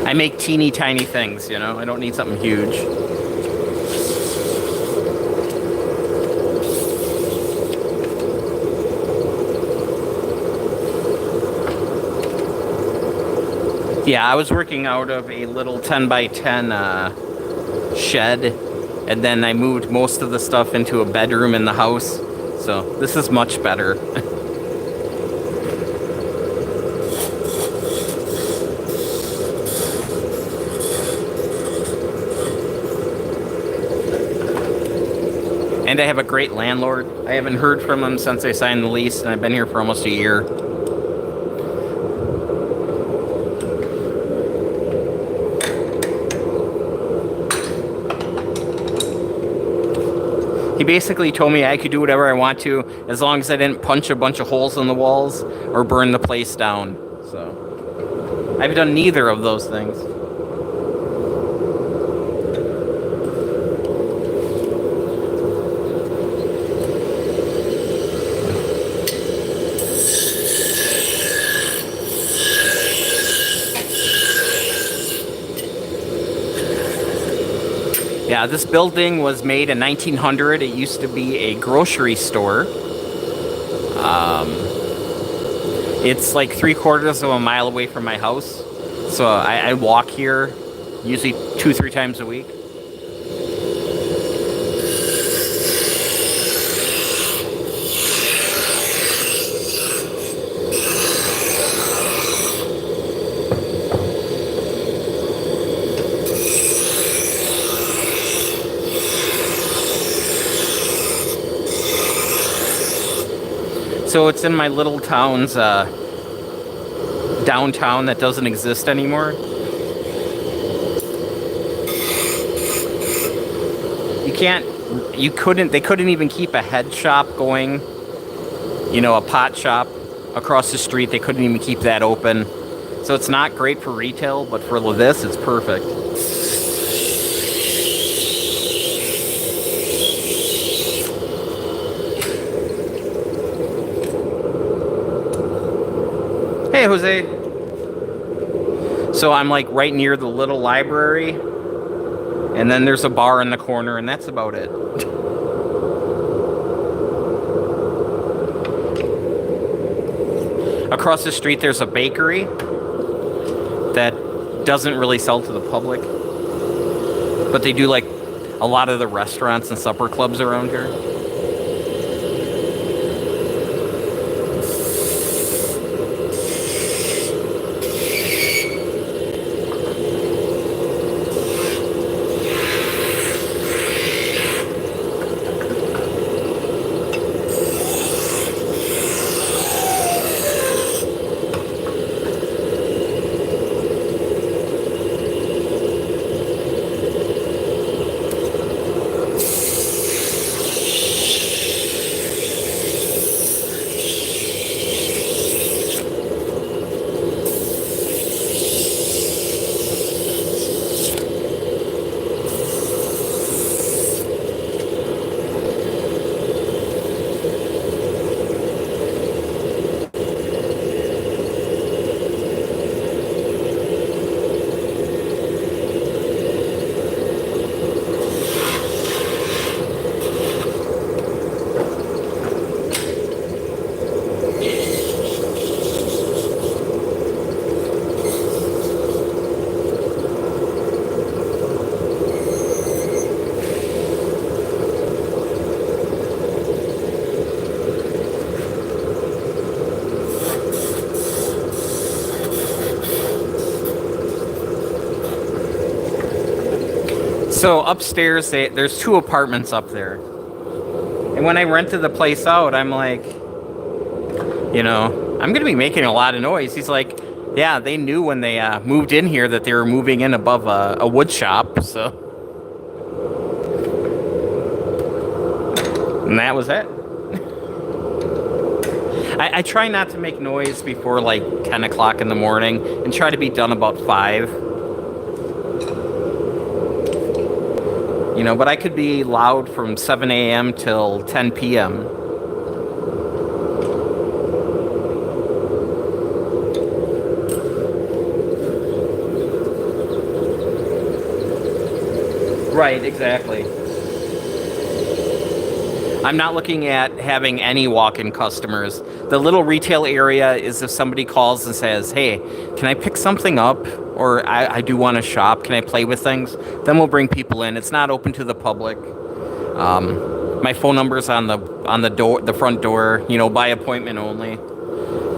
I make teeny tiny things, you know? I don't need something huge. Yeah, I was working out of a little 10 by 10 shed, and then I moved most of the stuff into a bedroom in the house. So this is much better. And I have a great landlord. I haven't heard from him since I signed the lease, and I've been here for almost a year. He basically told me I could do whatever I want to as long as I didn't punch a bunch of holes in the walls or burn the place down. So I've done neither of those things. Yeah, this building was made in 1900. It used to be a grocery store. It's like 3/4 of a mile away from my house. So I walk here usually 2-3 times a week. So it's in my little town's downtown that doesn't exist anymore. They couldn't even keep a head shop going, you know, a pot shop across the street. They couldn't even keep that open. So it's not great for retail, but for this, it's perfect. Hey, Jose. So I'm like right near the little library, and then there's a bar in the corner, and that's about it. Across the street, there's a bakery that doesn't really sell to the public, but they do like a lot of the restaurants and supper clubs around here. So upstairs, there's 2 apartments up there. And when I rented the place out, I'm like, you know, I'm going to be making a lot of noise. He's like, yeah, they knew when they moved in here that they were moving in above a wood shop, so. And that was it. I try not to make noise before like 10 o'clock in the morning and try to be done about 5. You know, but I could be loud from 7 a.m. till 10 p.m. Right, exactly. I'm not looking at having any walk-in customers. The little retail area is if somebody calls and says, hey, can I pick something up? Or I do want to shop. Can I play with things? Then we'll bring people in. It's not open to the public. My phone number's on the door, the front door, you know, by appointment only.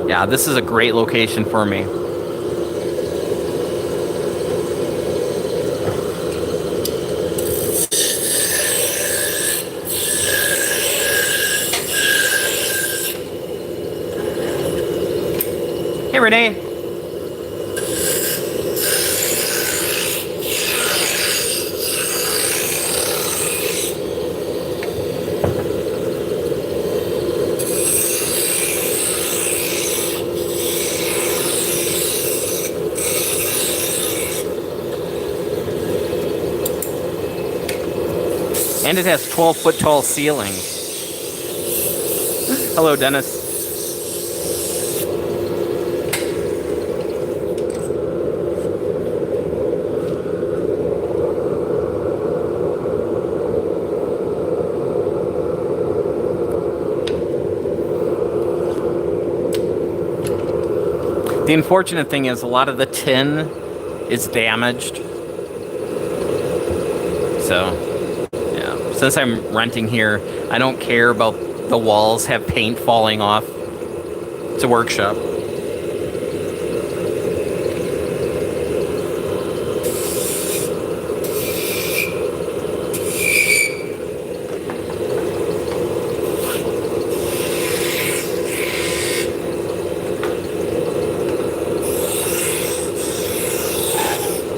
Yeah, this is a great location for me. Hey, Renee. And it has 12-foot tall ceilings. Hello, Dennis. The unfortunate thing is a lot of the tin is damaged. So, yeah, since I'm renting here, I don't care about the walls have paint falling off. It's a workshop.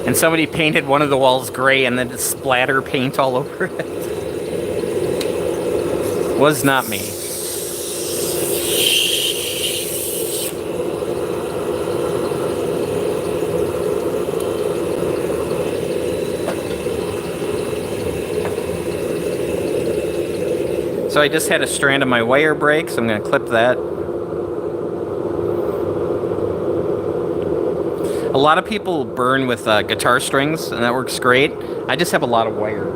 And somebody painted one of the walls gray and then just splatter paint all over it. Was not me. So I just had a strand of my wire break, so I'm going to clip that. A lot of people burn with guitar strings, and that works great. I just have a lot of wire.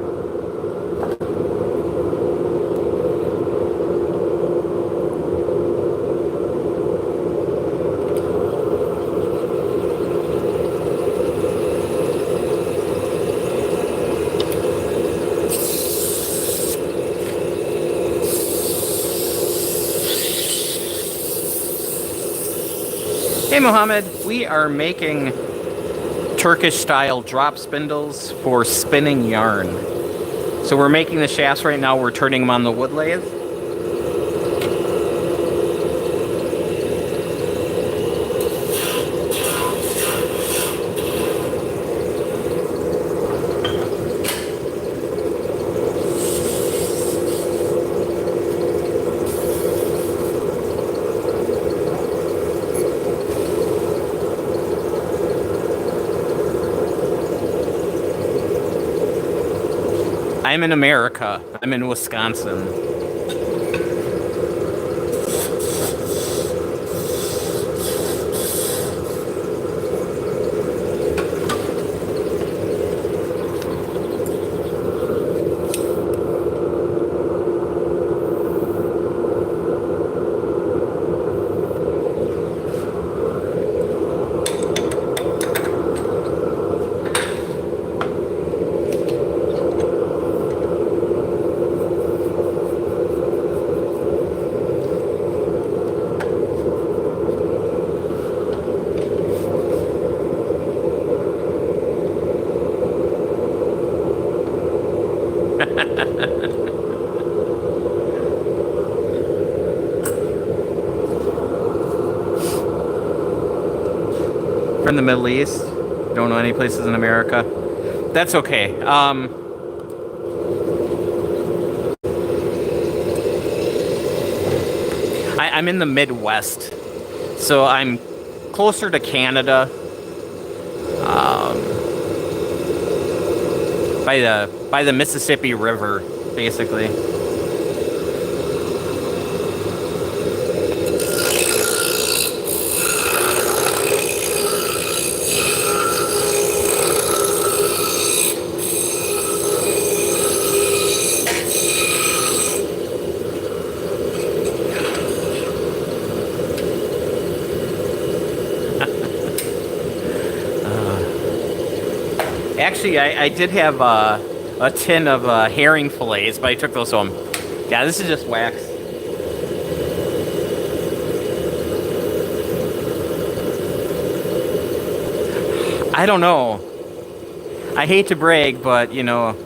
Hey Mohammed, we are making Turkish style drop spindles for spinning yarn. So we're making the shafts right now, we're turning them on the wood lathe. I'm in America. I'm in Wisconsin. From the Middle East. Don't know any places in America. That's okay. I'm in the Midwest, so I'm closer to Canada. By the Mississippi River, basically. Actually, I did have a tin of herring fillets, but I took those home. Yeah, this is just wax. I don't know. I hate to brag, but, you know,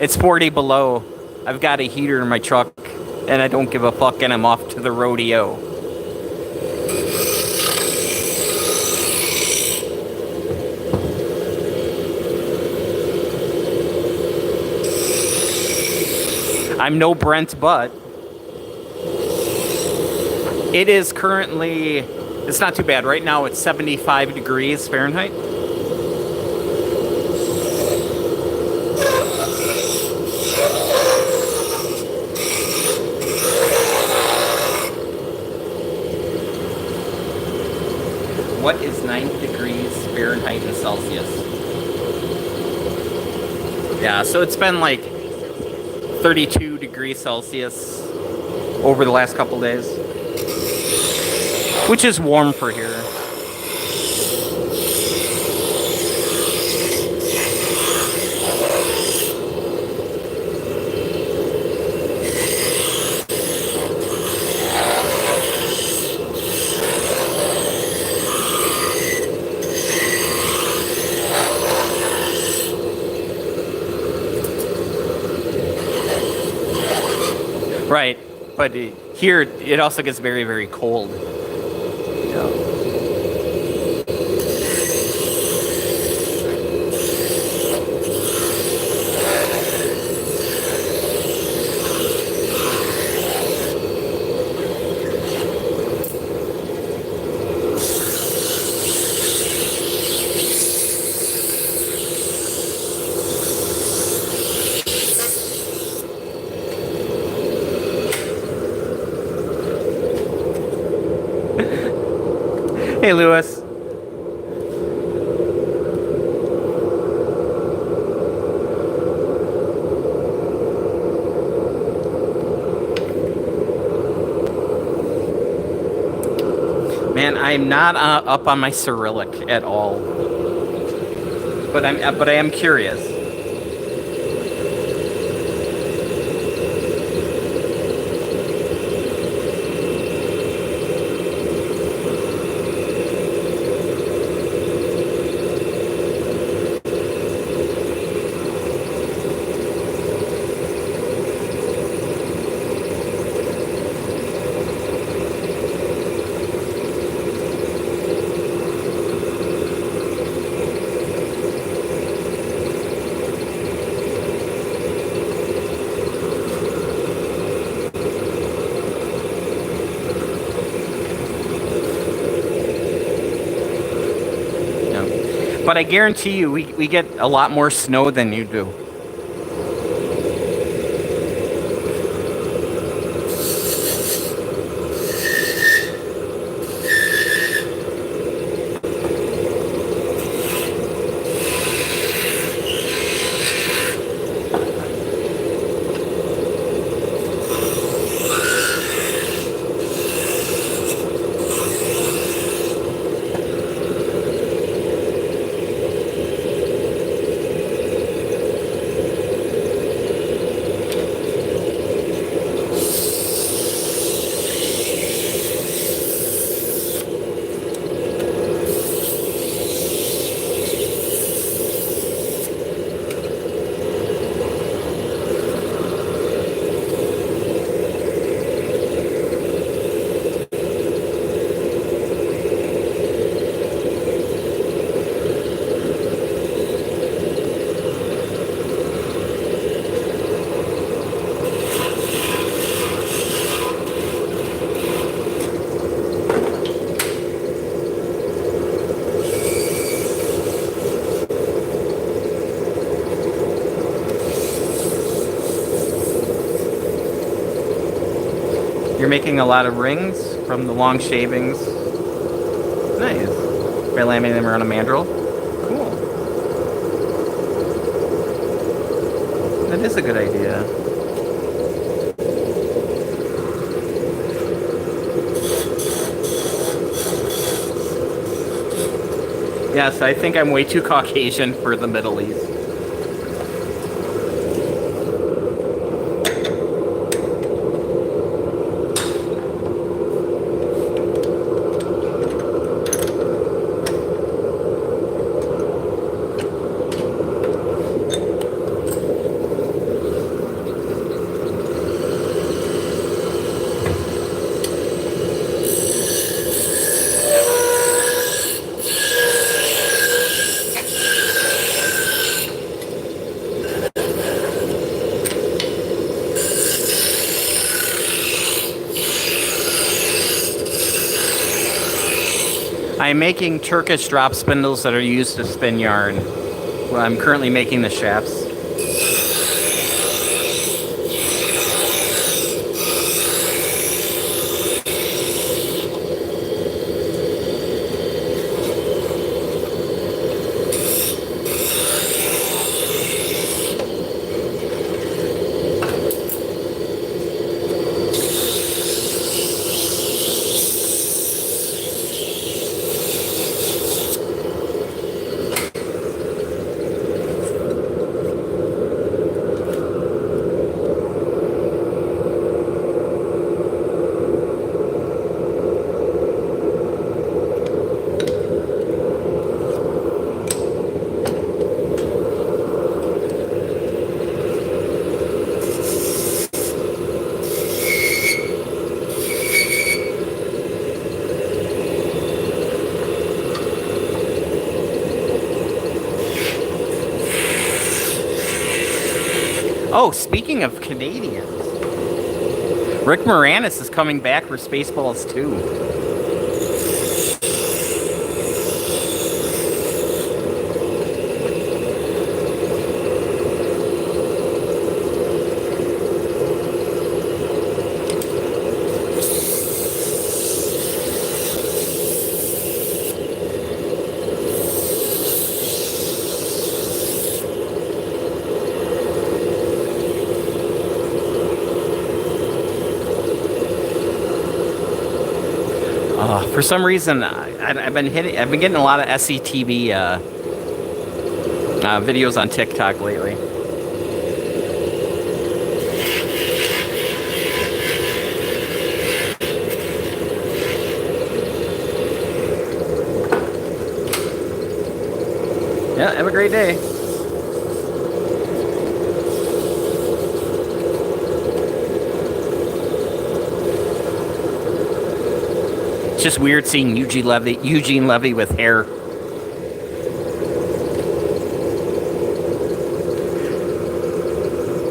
it's 40 below. I've got a heater in my truck, and I don't give a fuck, and I'm off to the rodeo. I'm no Brent, but it is currently, it's not too bad. Right now it's 75 degrees Fahrenheit. What is 9 degrees Fahrenheit and Celsius? Yeah, so it's been like 32 degrees Celsius over the last couple days, which is warm for here. Right, but here it also gets very, very cold. Yeah. Hey, Lewis. Man, I'm not up on my Cyrillic at all, but I am curious. But I guarantee you, we get a lot more snow than you do. You're making a lot of rings from the long shavings. Nice. By laminating them around a mandrel. Cool. That is a good idea. Yes, I think I'm way too Caucasian for the Middle East. I'm making Turkish drop spindles that are used to spin yarn. Well, I'm currently making the shafts. Oh, speaking of Canadians, Rick Moranis is coming back for Spaceballs 2. For some reason, I've been getting a lot of SCTV videos on TikTok lately. Yeah, have a great day. It's just weird seeing Eugene Levy with hair.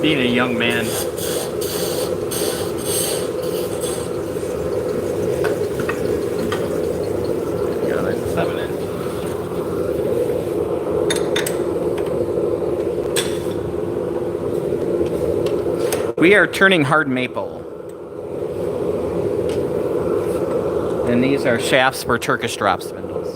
Being a young man. Yeah, there's a 7-inch. We are turning hard maple. And these are shafts for Turkish drop spindles.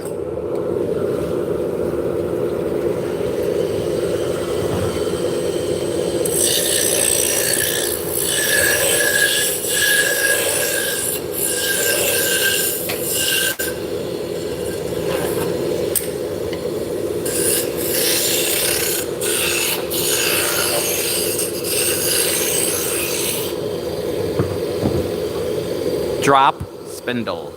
Drop spindle.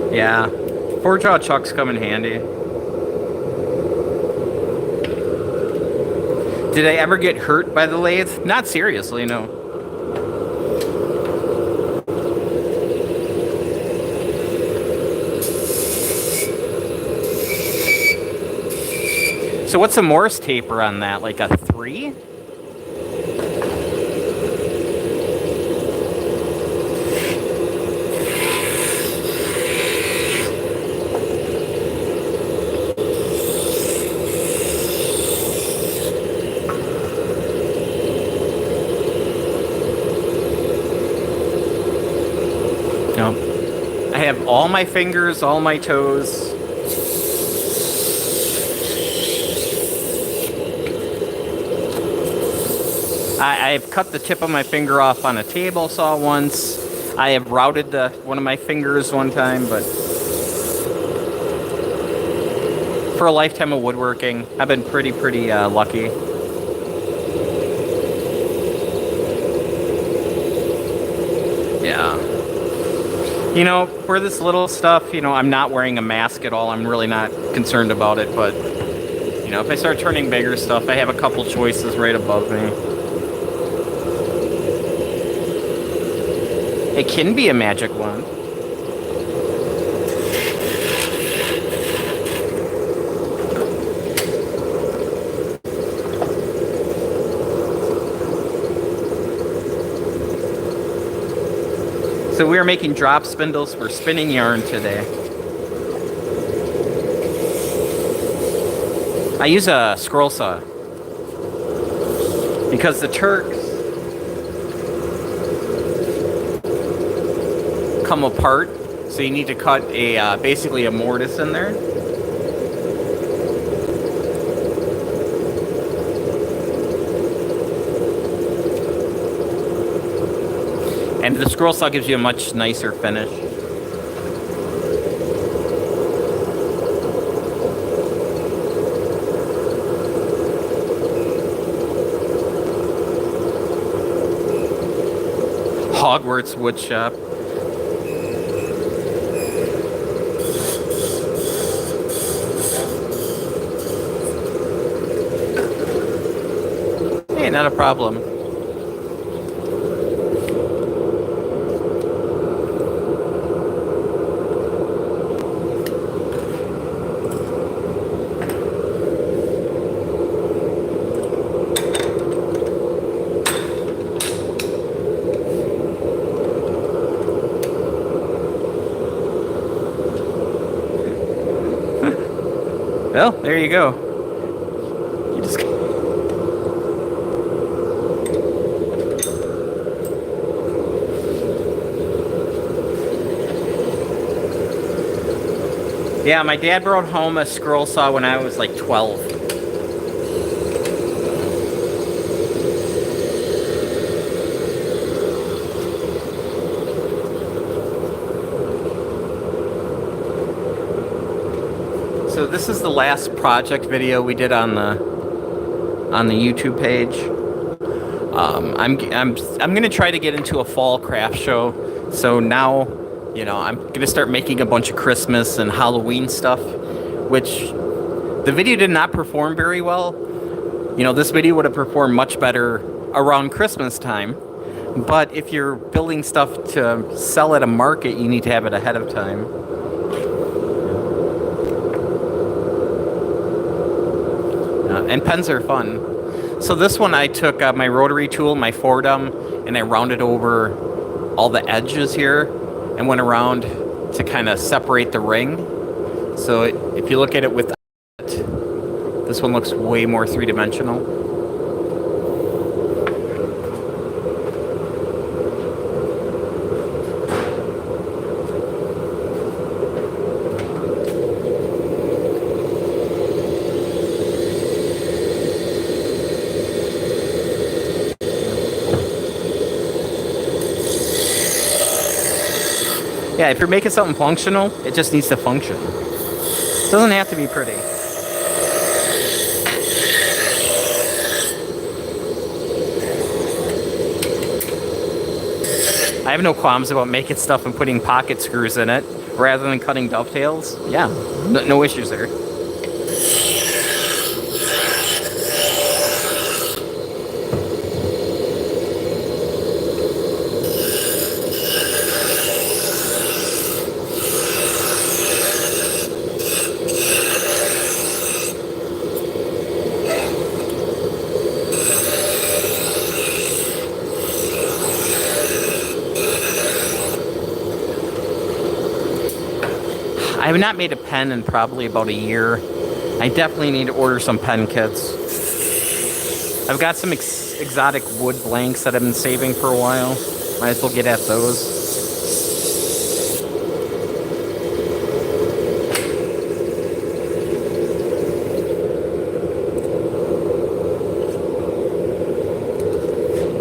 Yeah, 4-jaw chucks come in handy. Did I ever get hurt by the lathe? Not seriously, no. So what's the Morse taper on that? Like a 3? No. I have all my fingers, all my toes. I've cut the tip of my finger off on a table saw once. I have routed one of my fingers one time, but for a lifetime of woodworking, I've been pretty lucky. Yeah. You know, for this little stuff, you know, I'm not wearing a mask at all. I'm really not concerned about it, but, you know, if I start turning bigger stuff, I have a couple choices right above me. It can be a magic wand. So we are making drop spindles for spinning yarn today. I use a scroll saw because the Turks come apart, so you need to cut a basically a mortise in there. And the scroll saw gives you a much nicer finish. Hogwarts woodshop. Hey, not a problem. Well, there you go. You just... Yeah, my dad brought home a scroll saw when I was like 12. So this is the last project video we did on the YouTube page. I'm gonna try to get into a fall craft show. So now, you know, I'm gonna start making a bunch of Christmas and Halloween stuff, which the video did not perform very well. You know, this video would have performed much better around Christmas time. But if you're building stuff to sell at a market, you need to have it ahead of time. And pens are fun. So this one I took my rotary tool, my foredom, and I rounded over all the edges here and went around to kind of separate the ring. So if you look at it with this one looks way more three-dimensional. Yeah, if you're making something functional, it just needs to function. It doesn't have to be pretty. I have no qualms about making stuff and putting pocket screws in it rather than cutting dovetails. Yeah, no issues there. I have not made a pen in probably about a year. I definitely need to order some pen kits. I've got some exotic wood blanks that I've been saving for a while. Might as well get at those.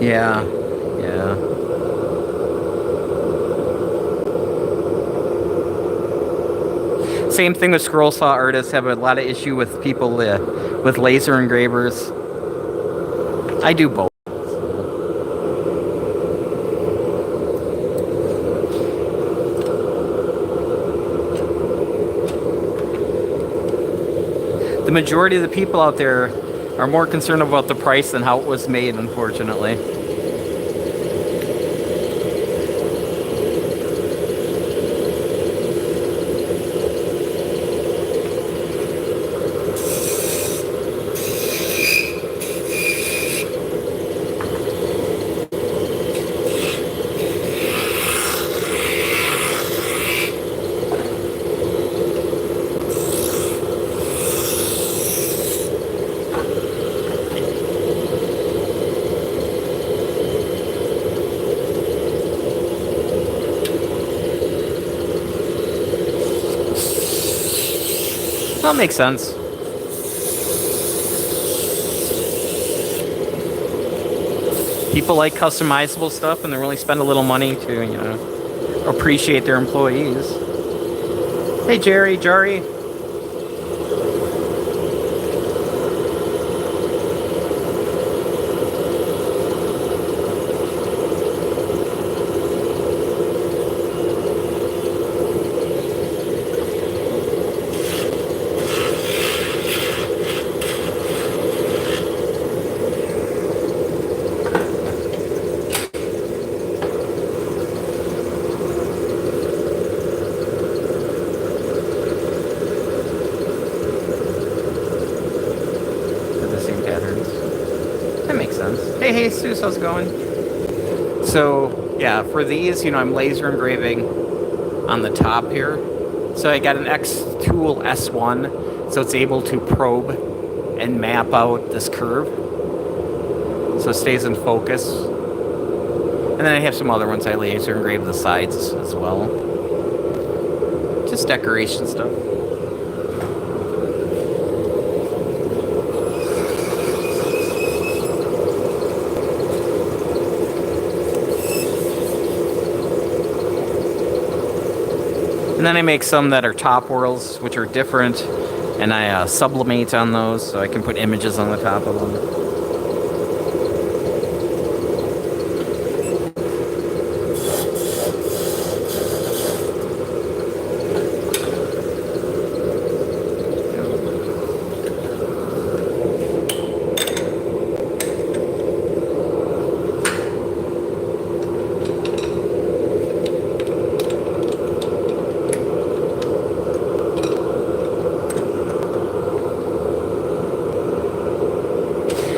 Yeah, yeah. Same thing with scroll saw artists. Have a lot of issue with people with laser engravers. I do both. The majority of the people out there are more concerned about the price than how it was made, unfortunately. That makes sense. People like customizable stuff and they really spend a little money to, you know, appreciate their employees. Hey, Jerry. Hey, Sus, how's it going? So, yeah, for these, you know, I'm laser engraving on the top here. So I got an X tool S1, so it's able to probe and map out this curve. So it stays in focus. And then I have some other ones I laser engrave the sides as well. Just decoration stuff. And then I make some that are top whirls, which are different, and I sublimate on those so I can put images on the top of them.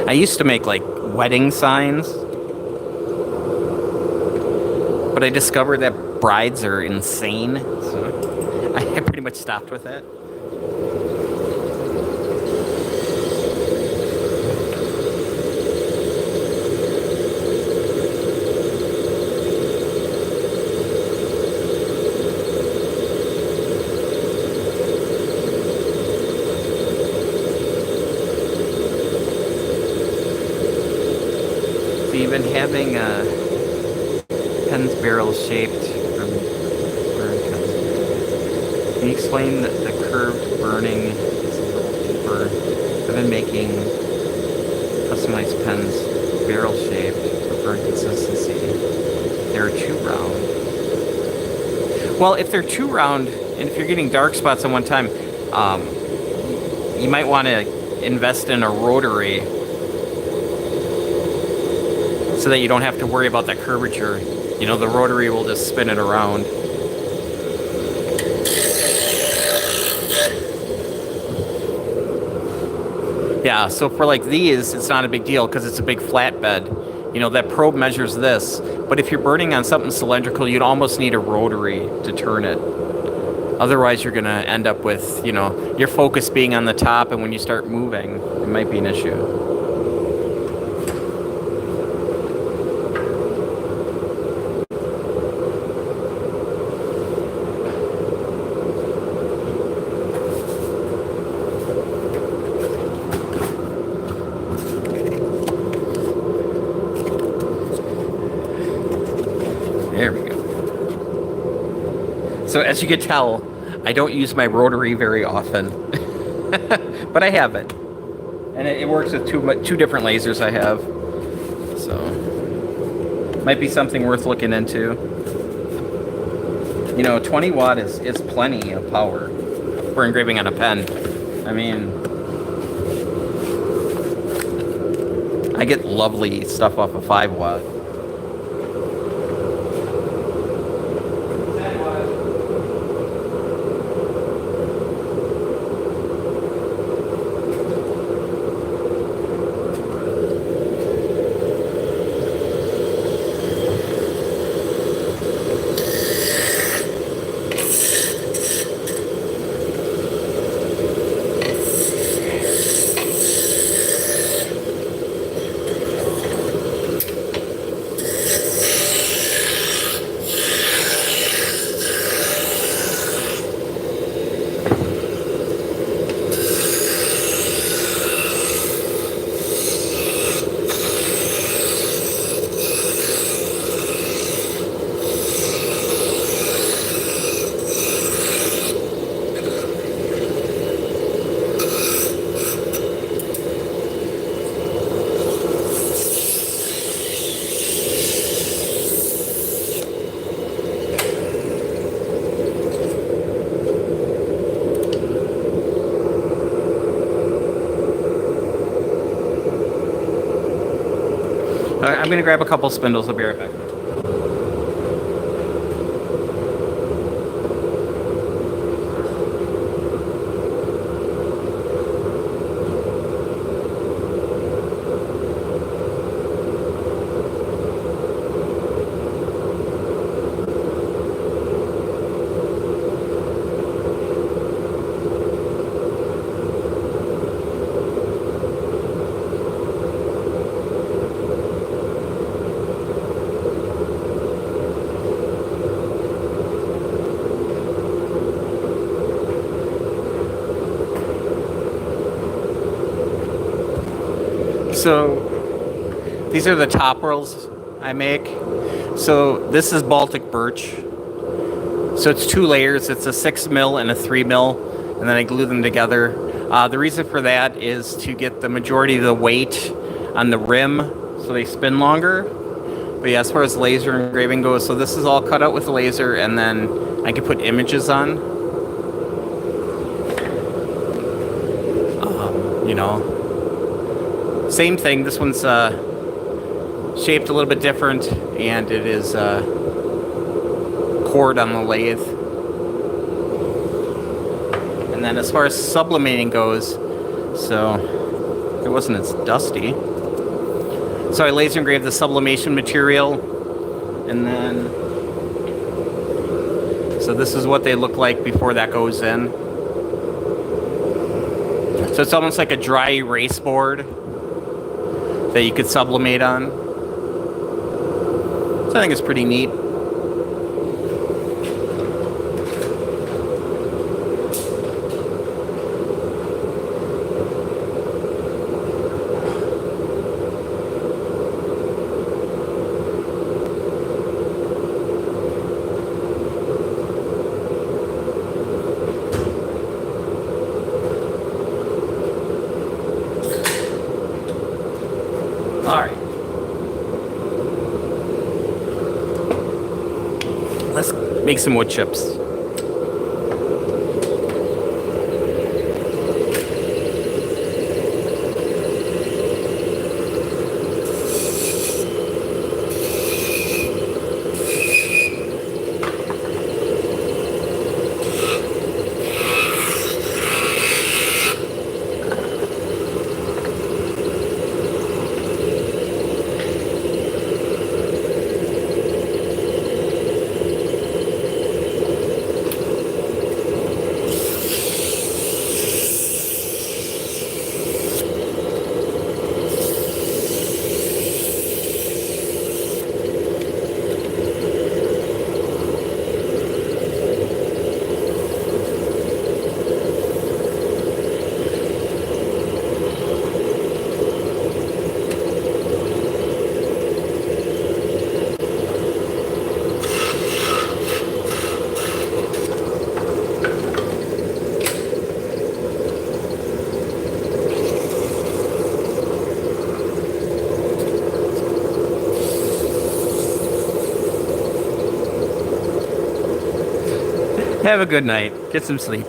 I used to make like wedding signs, but I discovered that brides are insane, so I pretty much stopped with that. Even having pens barrel shaped from burn pens. Can you explain the curved burning is a little deeper? I've been making customized pens barrel shaped for burn consistency. They're too round. Well, if they're too round, and if you're getting dark spots on one time, you might want to invest in a rotary so that you don't have to worry about that curvature. You know, the rotary will just spin it around. Yeah, so for like these, it's not a big deal because it's a big flatbed. You know, that probe measures this. But if you're burning on something cylindrical, you'd almost need a rotary to turn it. Otherwise, you're going to end up with, you know, your focus being on the top, and when you start moving, it might be an issue. There we go. So as you can tell, I don't use my rotary very often, but I have it. And it works with two different lasers I have. So, might be something worth looking into. You know, 20 watt is plenty of power for engraving on a pen. I mean, I get lovely stuff off of 5 watt. I'm going to grab a couple spindles. I'll be right back. So these are the top rolls I make. So this is Baltic birch. So it's 2 layers. It's a 6 mil and a 3 mil, and then I glue them together. The reason for that is to get the majority of the weight on the rim so they spin longer. But yeah, as far as laser engraving goes, so this is all cut out with a laser, and then I can put images on. You know, same thing. This one's shaped a little bit different, and it is cord on the lathe. And then as far as sublimating goes, so it wasn't as dusty. So I laser engraved the sublimation material, and then so this is what they look like before that goes in. So it's almost like a dry erase board that you could sublimate on. So I think it's pretty neat. Alright. Let's make some wood chips. Have a good night. Get some sleep.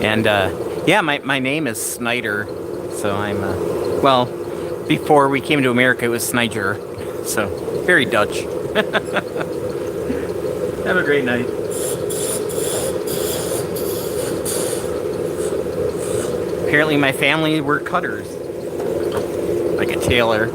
And yeah, my name is Snyder, so I'm well, before we came to America it was Snyder, so very Dutch. Have a great night. Apparently my family were cutters, like a tailor.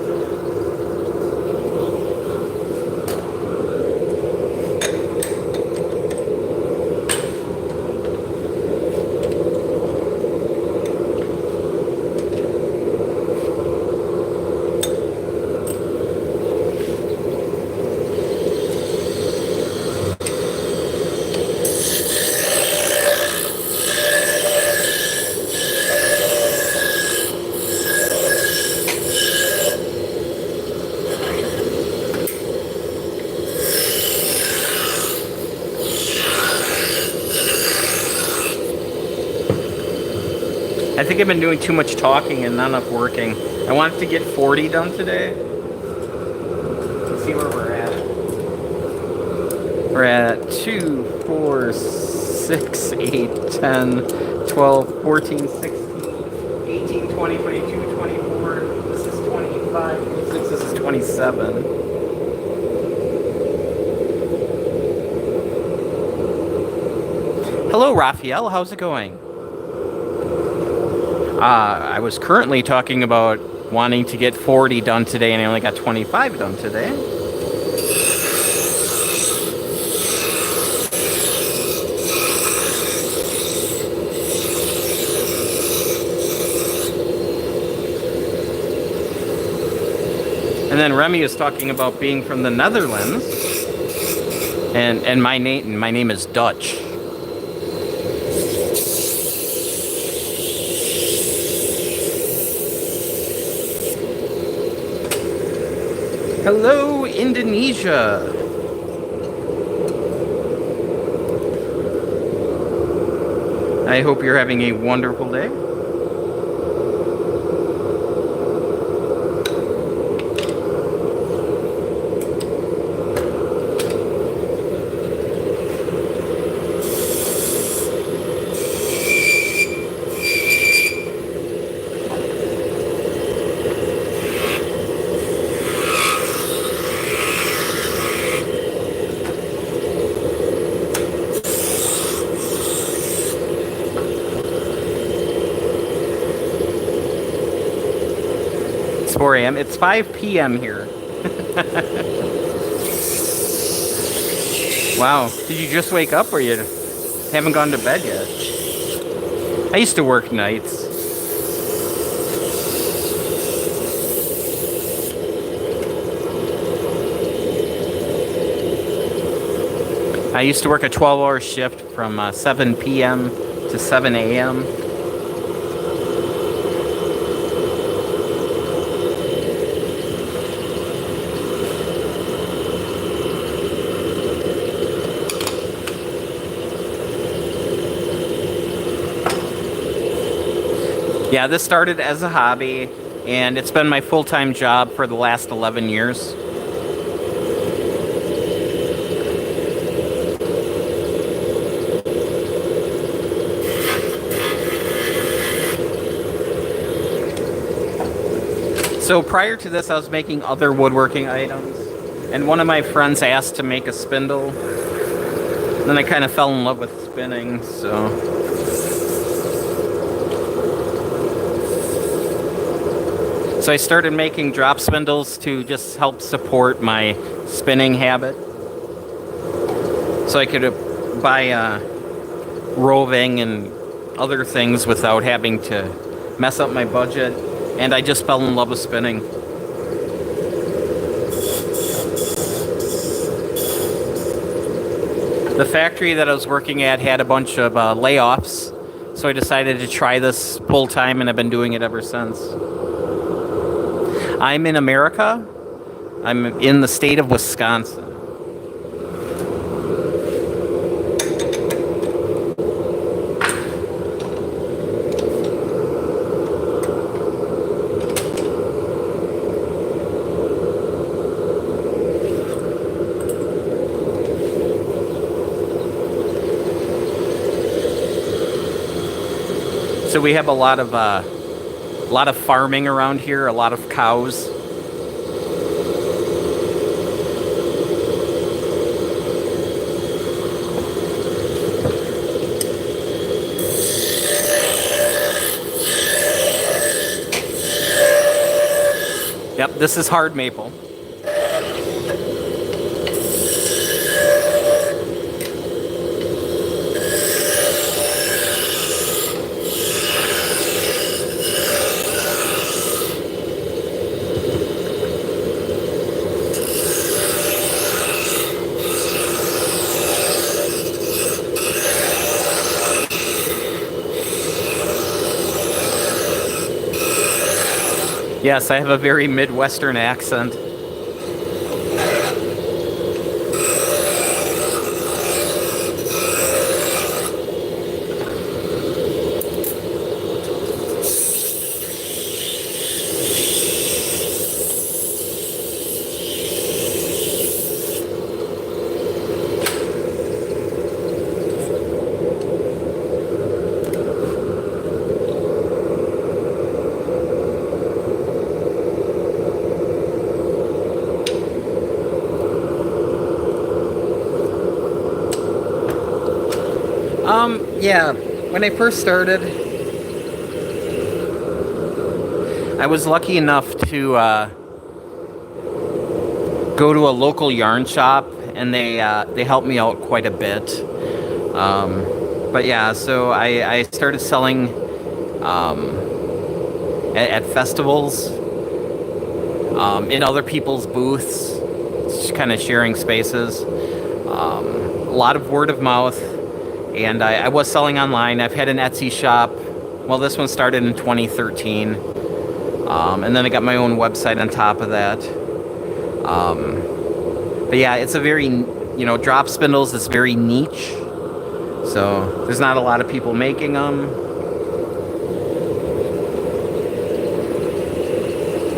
I think I've been doing too much talking and not enough working. I wanted to get 40 done today. Let's see where we're at. We're at 2, 4, 6, 8, 10, 12, 14, 16, 18, 20, 22, 24. This is 25, 26, this is 27. Hello, Raphael. How's it going? I was currently talking about wanting to get 40 done today, and I only got 25 done today. And then Remy is talking about being from the Netherlands, and my name is Dutch. Hello, Indonesia. I hope you're having a wonderful day. It's 4 a.m. It's 5 p.m. here. Wow. Did you just wake up or you haven't gone to bed yet? I used to work nights. I used to work a 12-hour shift from 7 p.m. to 7 a.m. Yeah, this started as a hobby, and it's been my full-time job for the last 11 years. So prior to this, I was making other woodworking items, and one of my friends asked to make a spindle. Then I kind of fell in love with spinning, so... So I started making drop spindles to just help support my spinning habit. So I could buy roving and other things without having to mess up my budget. And I just fell in love with spinning. The factory that I was working at had a bunch of layoffs, so I decided to try this full time, and I've been doing it ever since. I'm in America. I'm in the state of Wisconsin. So we have a lot of farming around here, a lot of cows. Yep, this is hard maple. Yes, I have a very Midwestern accent. Yeah, when I first started, I was lucky enough to go to a local yarn shop, and they helped me out quite a bit. But yeah, so I started selling at festivals, in other people's booths, just kind of sharing spaces. A lot of word of mouth. And I was selling online. I've had an Etsy shop. Well, this one started in 2013. And then I got my own website on top of that. But yeah, it's a very, drop spindles is very niche. So there's not a lot of people making them.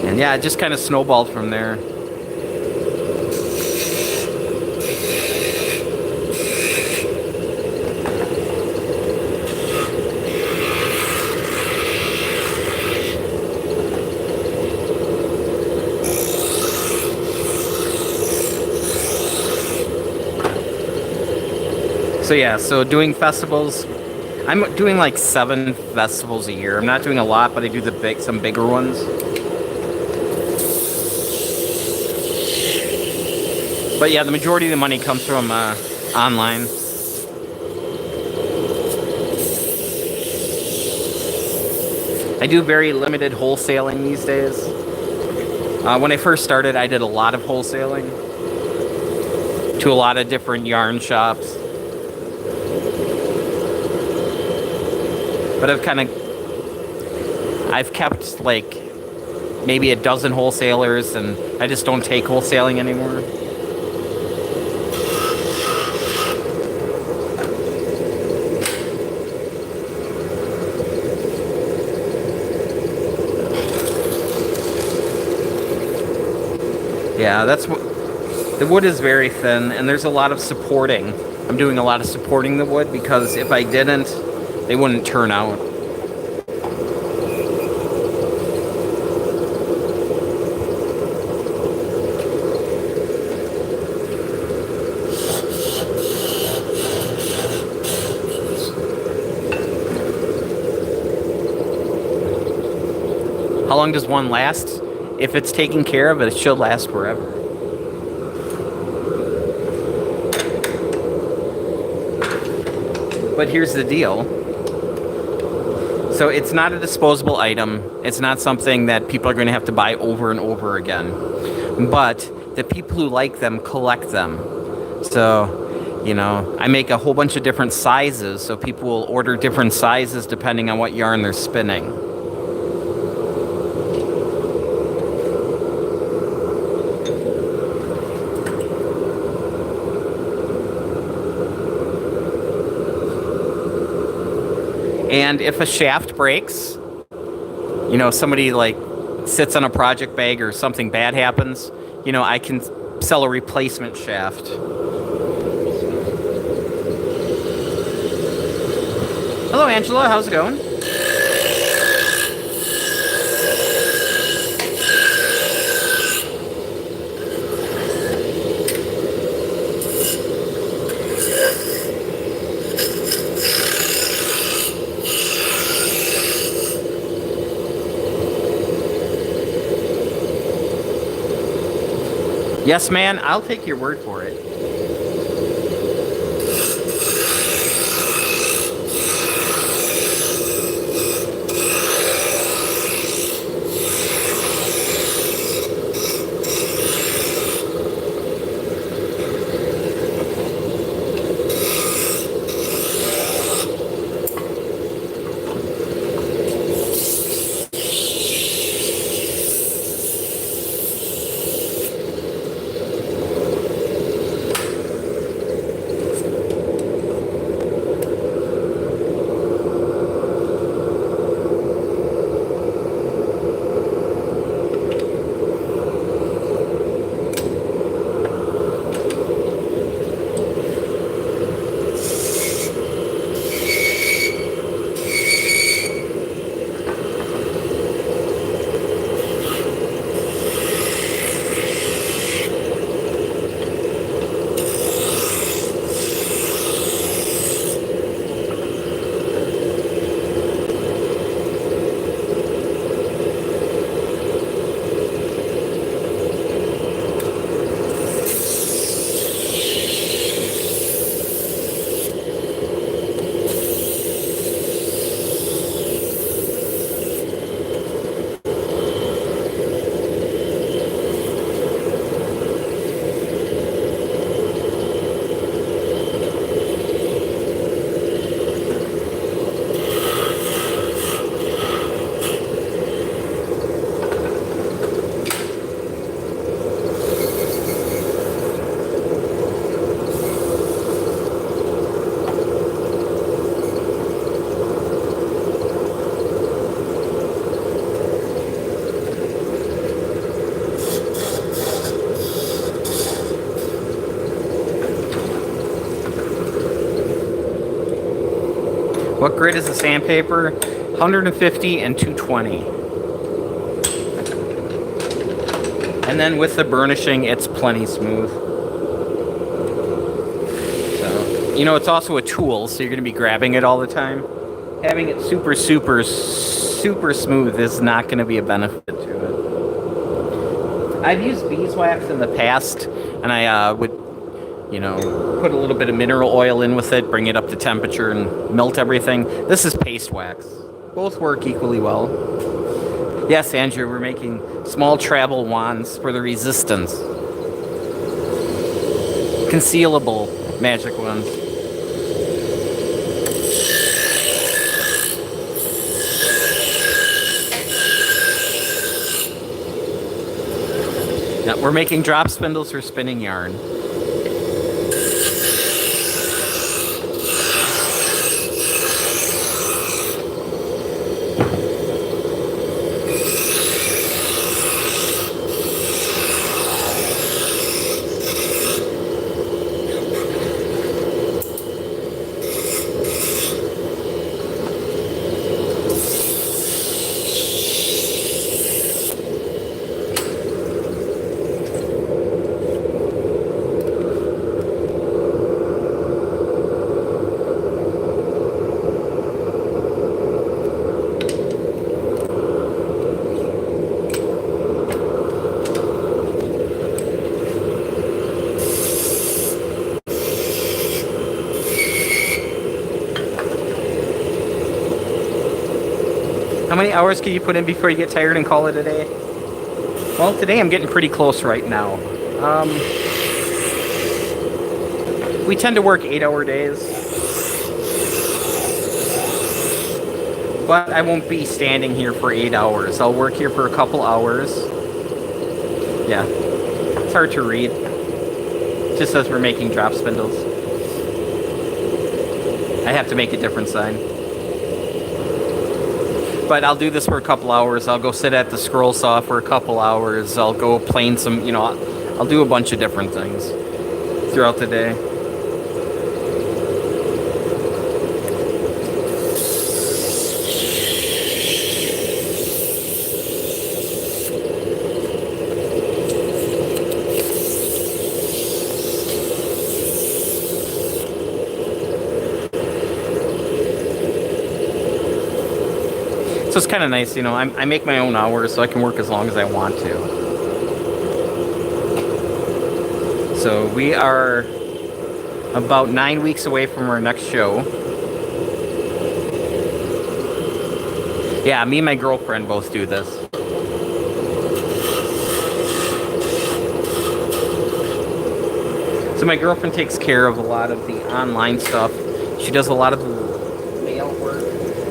And yeah, it just kind of snowballed from there. So yeah, so doing festivals, I'm doing like 7 festivals a year. I'm not doing a lot, but I do some bigger ones. But yeah, the majority of the money comes from online. I do very limited wholesaling these days. When I first started, I did a lot of wholesaling to a lot of different yarn shops. But I've kept like maybe a dozen wholesalers, and I just don't take wholesaling anymore. Yeah, the wood is very thin, and there's a lot of supporting. I'm doing a lot of supporting the wood, because if I didn't, they wouldn't turn out. How long does one last? If it's taken care of, it should last forever. But here's the deal. So it's not a disposable item. It's not something that people are going to have to buy over and over again. But the people who like them collect them. So, I make a whole bunch of different sizes, so people will order different sizes depending on what yarn they're spinning. And if a shaft breaks, somebody like sits on a project bag or something bad happens, I can sell a replacement shaft. Hello, Angela. How's it going? Yes, man, I'll take your word for it. What grit is the sandpaper? 150 and 220. And then with the burnishing, it's plenty smooth. So, you know, it's also a tool, so you're going to be grabbing it all the time. Having it super smooth is not going to be a benefit to it. I've used beeswax in the past, and I would, you know, put a little bit of mineral oil in with it, bring it up to temperature, and melt everything. This is paste wax. Both work equally well. Yes, Andrew, we're making small travel wands for the resistance. Concealable magic ones. Yeah, we're making drop spindles for spinning yarn. How many hours can you put in before you get tired and call it a day? Well, today I'm getting pretty close right now. We tend to work 8-hour days. But I won't be standing here for 8 hours. I'll work here for a couple hours. Yeah. It's hard to read. Just as we're making drop spindles. I have to make a different sign. But I'll do this for a couple hours. I'll go sit at the scroll saw for a couple hours. I'll go plane some, you know, I'll do a bunch of different things throughout the day. So it's kind of nice, you know, I make my own hours so I can work as long as I want to. So we are about 9 weeks away from our next show. Yeah, me and my girlfriend both do this. So my girlfriend takes care of a lot of the online stuff. She does a lot of the layout work.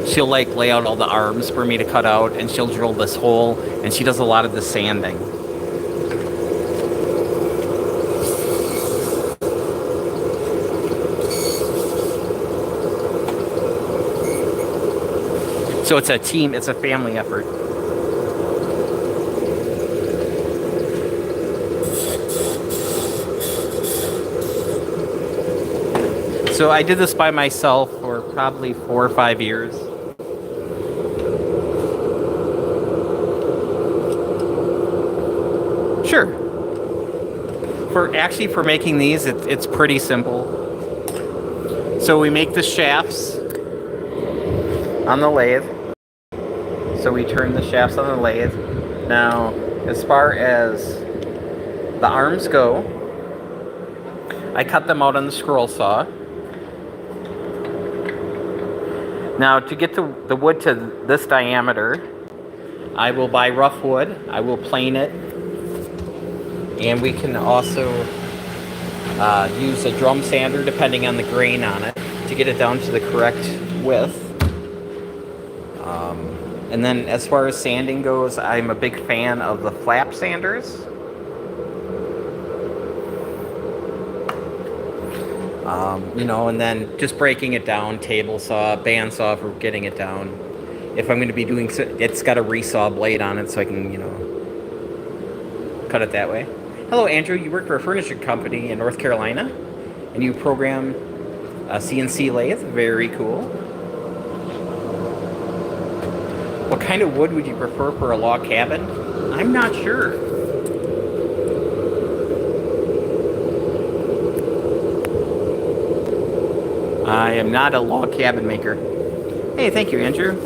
She'll like lay out all the arms for me to cut out, and she'll drill this hole, and she does a lot of the sanding. So it's a team, it's a family effort. So I did this by myself for probably 4 or 5 years. Sure. For making these, it's pretty simple. So we make the shafts on the lathe. So we turn the shafts on the lathe. Now, as far as the arms go, I cut them out on the scroll saw. Now, to get the wood to this diameter, I will buy rough wood. I will plane it. And we can also use a drum sander, depending on the grain on it, to get it down to the correct width. And then as far as sanding goes, I'm a big fan of the flap sanders. And then just breaking it down, table saw, band saw for getting it down. If I'm going to be doing, it's got a resaw blade on it, so I can, cut it that way. Hello, Andrew. You work for a furniture company in North Carolina, and you program a CNC lathe. Very cool. What kind of wood would you prefer for a log cabin? I'm not sure. I am not a log cabin maker. Hey, thank you, Andrew.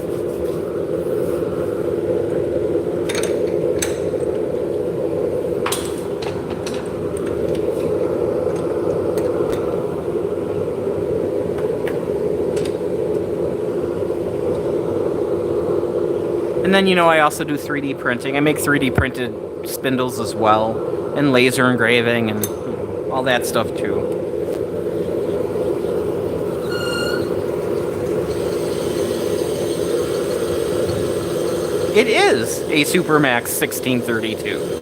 And then, I also do 3D printing. I make 3D printed spindles as well, and laser engraving, and all that stuff too. It is a Supermax 1632.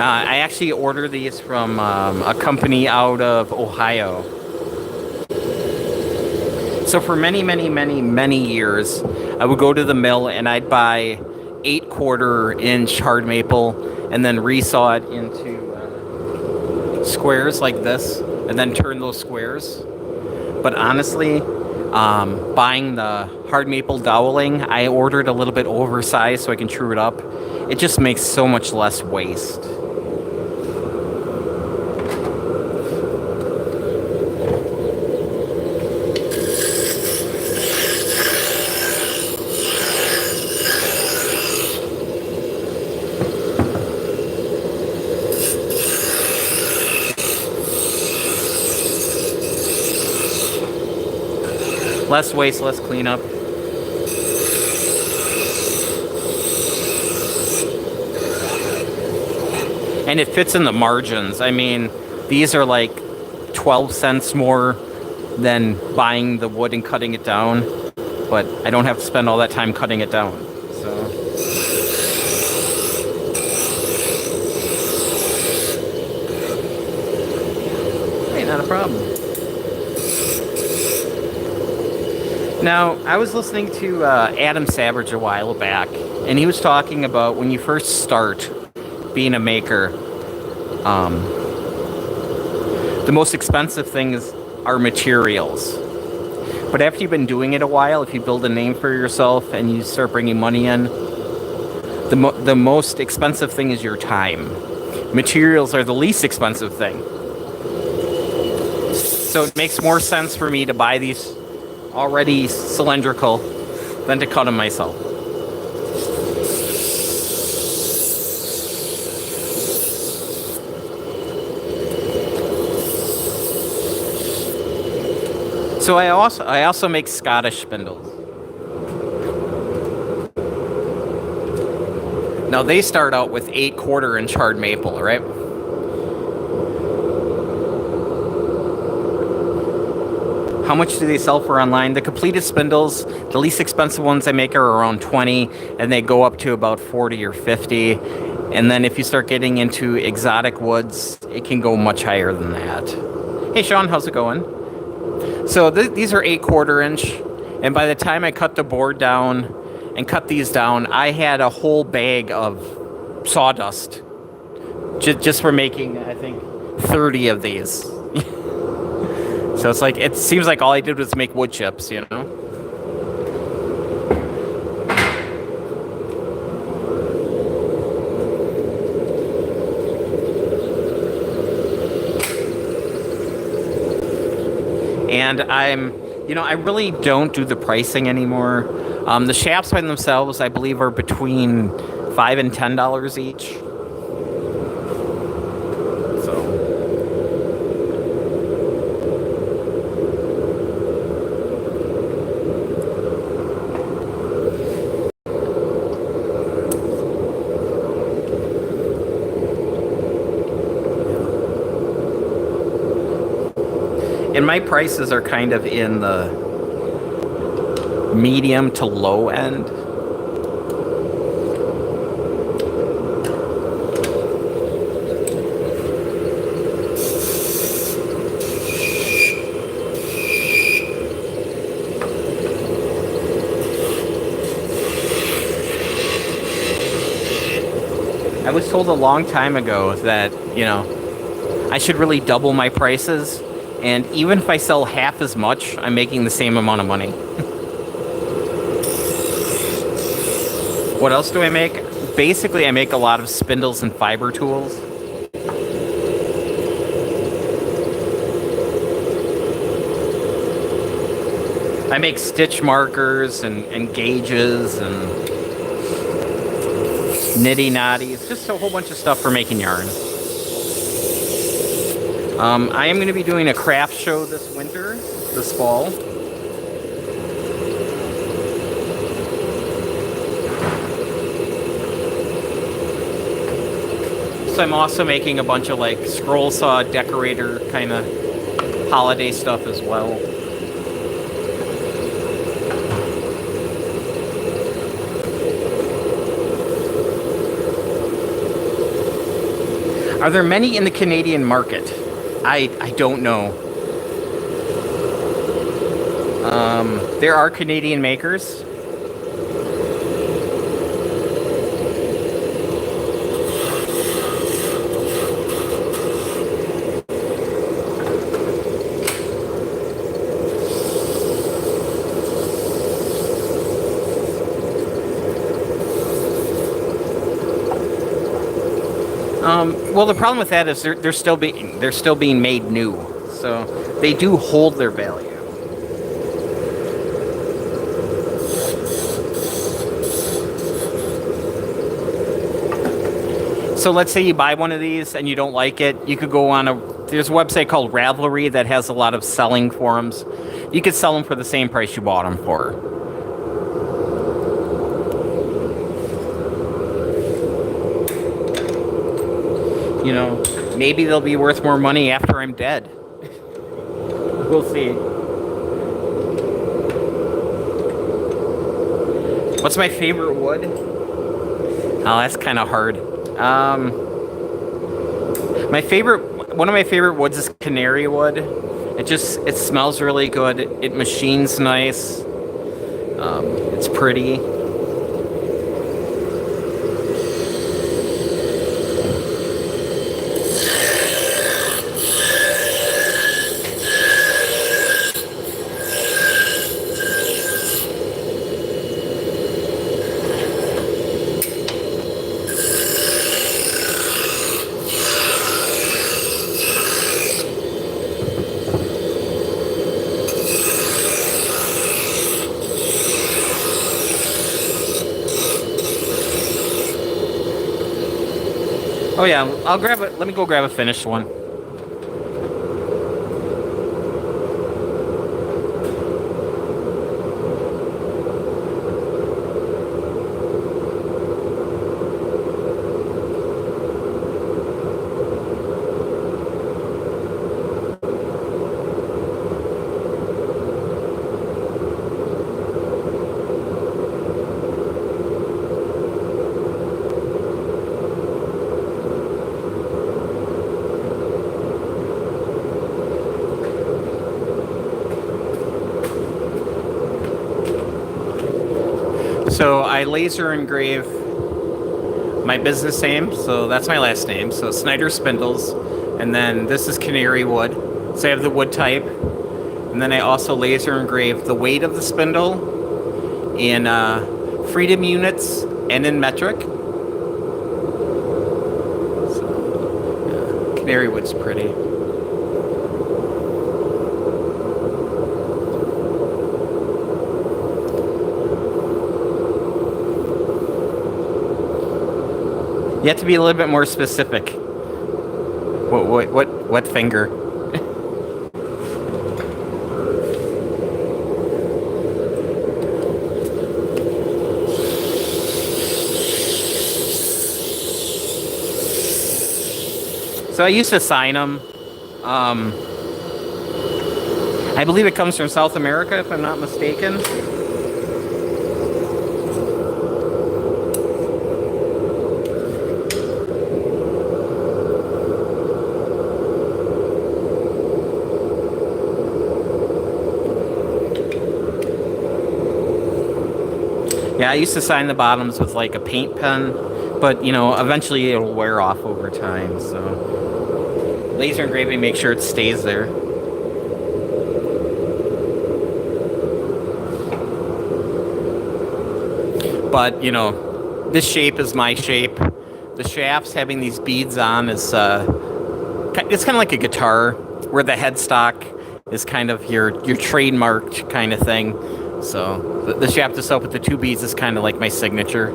I actually order these from a company out of Ohio. So for many, many, many, many years, I would go to the mill and I'd buy 8/4-inch hard maple and then resaw it into squares like this and then turn those squares. But honestly, buying the hard maple doweling, I ordered a little bit oversized so I can true it up. It just makes so much less waste. Less waste, less cleanup. And it fits in the margins. I mean, these are like 12 cents more than buying the wood and cutting it down. But I don't have to spend all that time cutting it down. So. Hey, not a problem. Now, I was listening to Adam Savage a while back, and he was talking about when you first start being a maker, the most expensive things are materials. But after you've been doing it a while, if you build a name for yourself and you start bringing money in, the most expensive thing is your time. Materials are the least expensive thing. So it makes more sense for me to buy these already cylindrical than to cut them myself. So I also make Scottish spindles. Now they start out with 8 1/4-inch hard maple, right? How much do they sell for online? The completed spindles, the least expensive ones I make are around 20, and they go up to about 40 or 50. And then if you start getting into exotic woods, it can go much higher than that. Hey Sean, how's it going? So these are 8 1/4-inch, and by the time I cut the board down and cut these down, I had a whole bag of sawdust just for making, I think, 30 of these. So it's like, it seems like all I did was make wood chips, you know? And I really don't do the pricing anymore. The shafts by themselves, I believe, are between $5 and $10 each. And my prices are kind of in the medium to low end. I was told a long time ago that, I should really double my prices. And even if I sell half as much, I'm making the same amount of money. What else do I make? Basically, I make a lot of spindles and fiber tools. I make stitch markers and gauges and nitty-knotties. Just a whole bunch of stuff for making yarn. I am going to be doing a craft show this fall. So I'm also making a bunch of like scroll saw decorator kind of holiday stuff as well. Are there many in the Canadian market? I don't know. There are Canadian makers. Well, the problem with that is they're still being made new, so they do hold their value. So let's say you buy one of these and you don't like it, you could go on there's a website called Ravelry that has a lot of selling forums. You could sell them for the same price you bought them for. Maybe they'll be worth more money after I'm dead. We'll see. What's my favorite wood? Oh, that's kind of hard. One of my favorite woods is canary wood. It smells really good. It machines nice. It's pretty. Oh yeah, I'll grab it. Let me go grab a finished one. So I laser engrave my business name, so that's my last name. So Snyder Spindles, and then this is canary wood. So I have the wood type, and then I also laser engrave the weight of the spindle in freedom units and in metric. So, yeah, canary wood's pretty. You have to be a little bit more specific. What finger? So I used to sign them. I believe it comes from South America, if I'm not mistaken. Yeah, I used to sign the bottoms with like a paint pen, but you know, eventually it'll wear off over time. So laser engraving, make sure it stays there. But you know, this shape is my shape. The shafts having these beads on is it's kind of like a guitar, where the headstock is kind of your trademarked kind of thing. So the shaft itself with the two beads is kind of like my signature.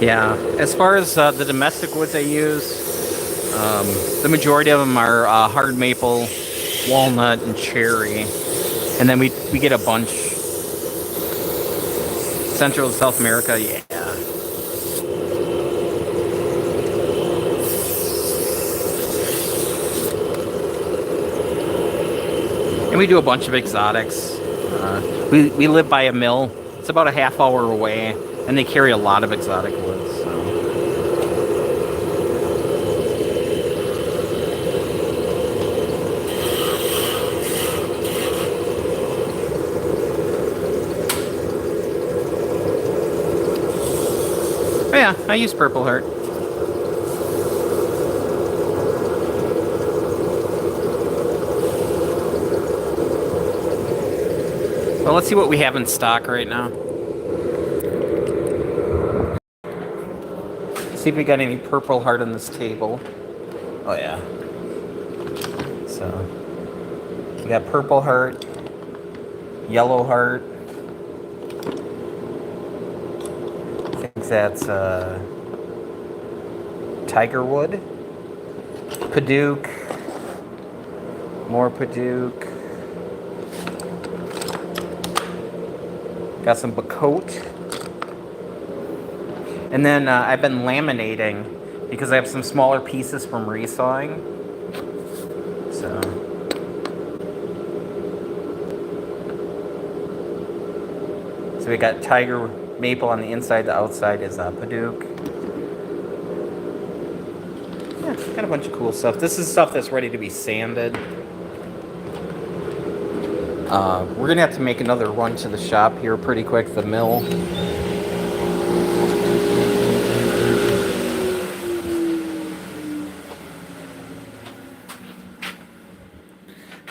Yeah, as far as the domestic woods I use, the majority of them are hard maple, walnut, and cherry, and then we get a bunch. Central and South America, yeah. And we do a bunch of exotics. We live by a mill. It's about a half hour away, and they carry a lot of exotic woods. So. Oh yeah, I use Purple Heart. Well, let's see what we have in stock right now. See if we got any Purple Heart on this table. Oh yeah. So we got Purple Heart, Yellow Heart. I think that's Tigerwood, Paduke, more Paduke. Got some Bacote. And then I've been laminating because I have some smaller pieces from resawing. So. So we got Tiger Maple on the inside, the outside is Paduke. Yeah, got a bunch of cool stuff. This is stuff that's ready to be sanded. We're gonna have to make another run to the shop here pretty quick, the mill.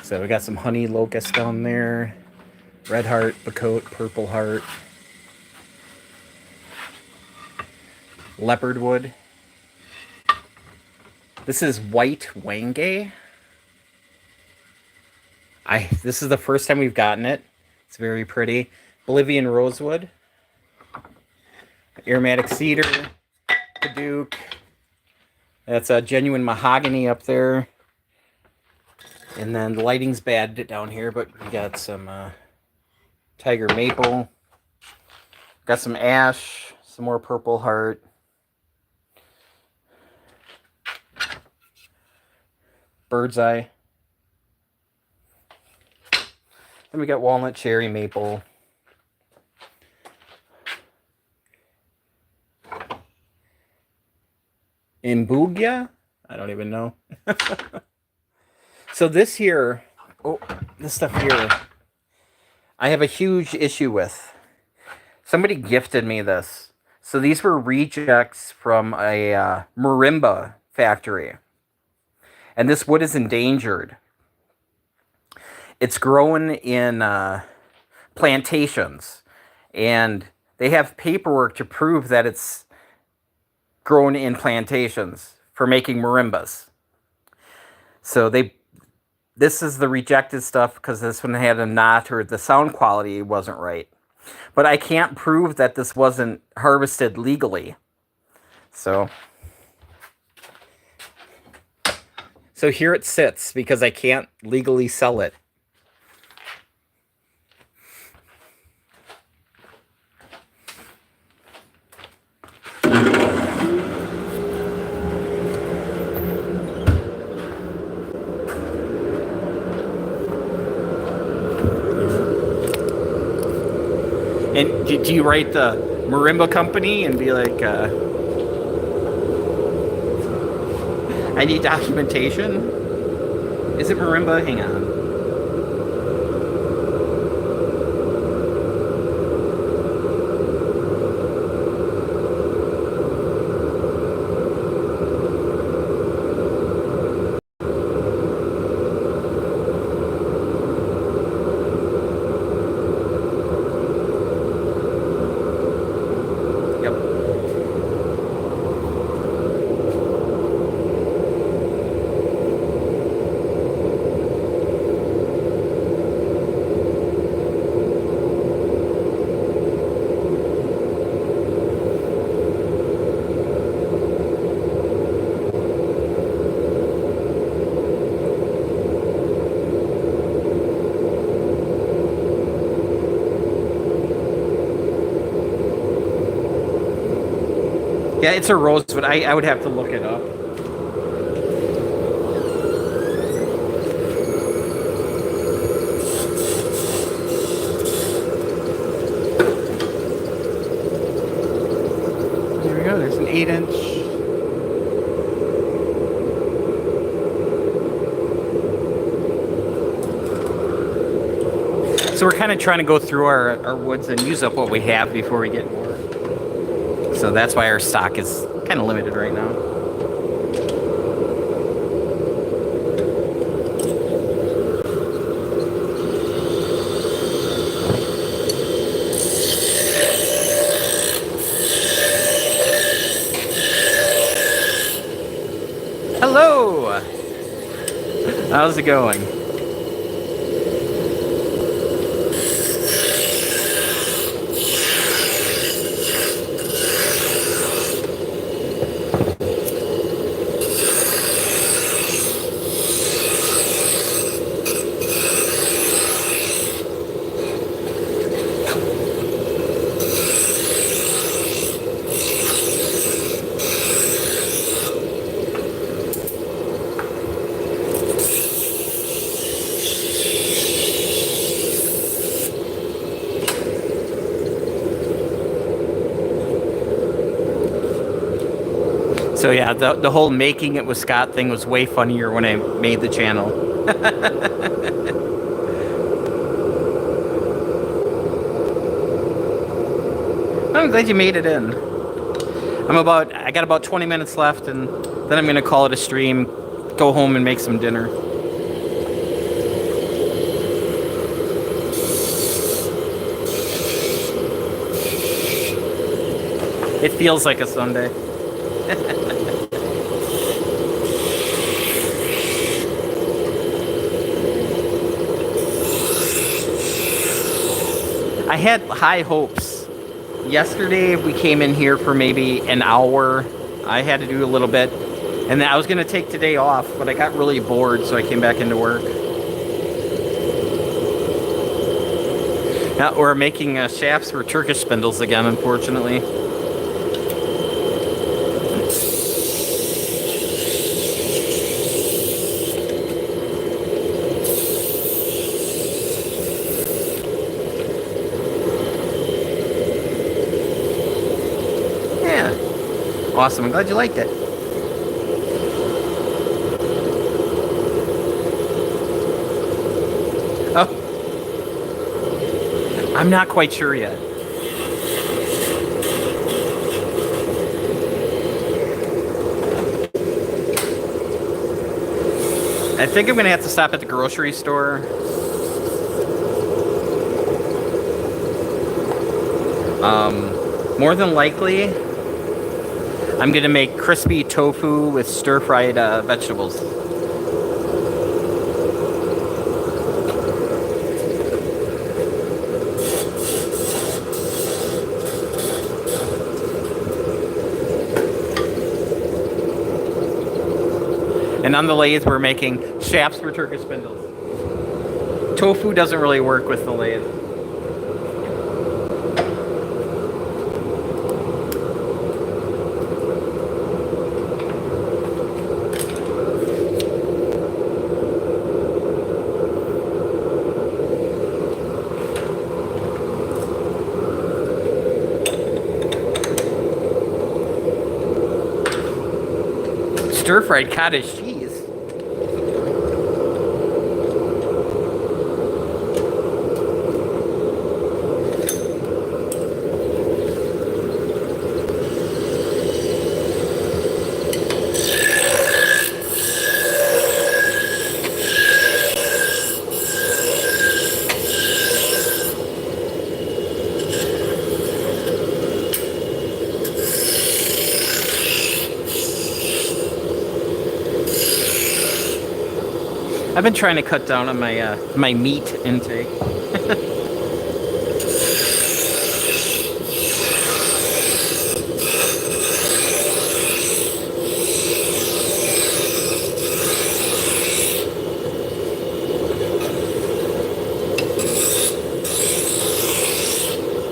So we got some honey locust down there, red heart, bacote, purple heart, leopard wood. This is white wange. This is the first time we've gotten it. It's very pretty. Bolivian rosewood, aromatic cedar, Paduke. That's a genuine mahogany up there. And then the lighting's bad down here, but we got some tiger maple. Got some ash, some more purple heart. Bird's eye. Then we got walnut, cherry, maple. Imbugia? I don't even know. So this here, this stuff here, I have a huge issue with. Somebody gifted me this. So these were rejects from a marimba factory. And this wood is endangered. It's grown in plantations. And they have paperwork to prove that it's grown in plantations for making marimbas. So this is the rejected stuff because this one had a knot or the sound quality wasn't right. But I can't prove that this wasn't harvested legally. So here it sits because I can't legally sell it. And do you write the marimba company and be like, I need documentation? Is it marimba? Hang on. Yeah, it's a rosewood. I would have to look it up. There we go. There's an 8-inch. So we're kind of trying to go through our woods and use up what we have before we get more. So that's why our stock is kind of limited right now. Hello! How's it going? So yeah, the whole making it with Scott thing was way funnier when I made the channel. I'm glad you made it in. I got about 20 minutes left, and then I'm gonna call it a stream, go home and make some dinner. It feels like a Sunday. I had high hopes. Yesterday we came in here for maybe an hour. I had to do a little bit. And then I was going to take today off, but I got really bored, so I came back into work. Now we're making shafts for Turkish spindles again, unfortunately. Yeah. Awesome. I'm glad you liked it. Oh. I'm not quite sure yet. I think I'm gonna have to stop at the grocery store. More than likely, I'm gonna make crispy tofu with stir-fried vegetables. And on the lathe, we're making shafts for Turkish spindles. Tofu doesn't really work with the lathe. Stir-fried cottage cheese. I've been trying to cut down on my my meat intake.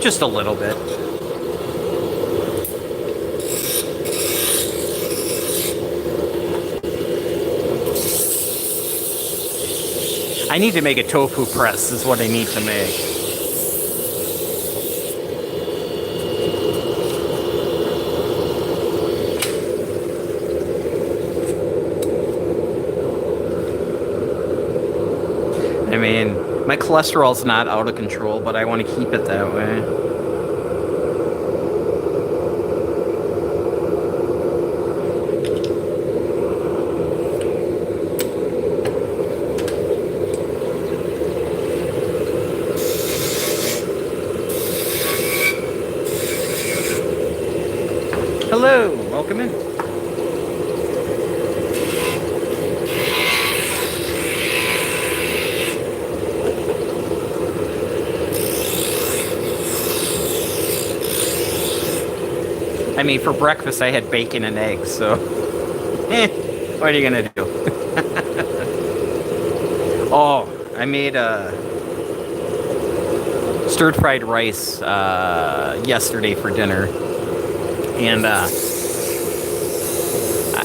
Just a little bit. I need to make a tofu press is what I need to make. I mean, my cholesterol's not out of control, but I want to keep it that way. Hello, welcome in. I mean, for breakfast I had bacon and eggs, so what are you gonna do? Oh, I made stir-fried rice yesterday for dinner. And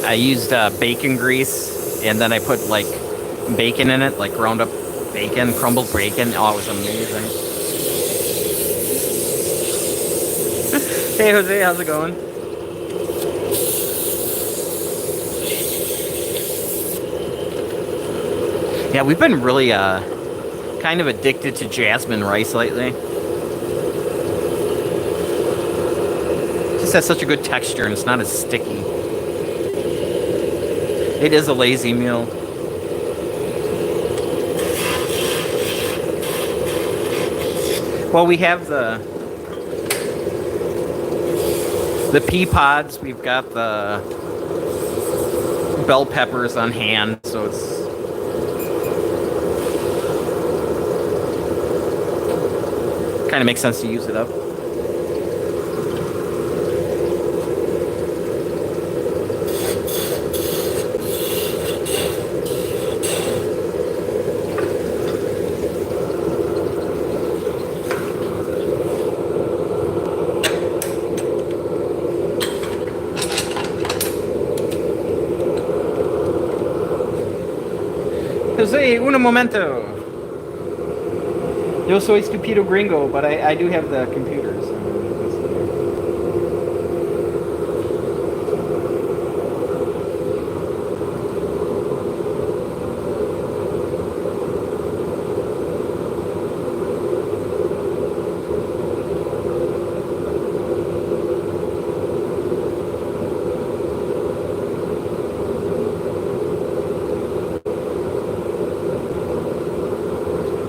I used bacon grease, and then I put like bacon in it, like ground up bacon, crumbled bacon. Oh, it was amazing. Hey Jose, how's it going? Yeah, we've been really kind of addicted to jasmine rice lately. just has such a good texture and it's not as sticky. It is a lazy meal. Well, we have the pea pods. We've got the bell peppers on hand, so it's kind of makes sense to use it up. Jose, un momento. Yo soy stupido gringo, but I do have the computers.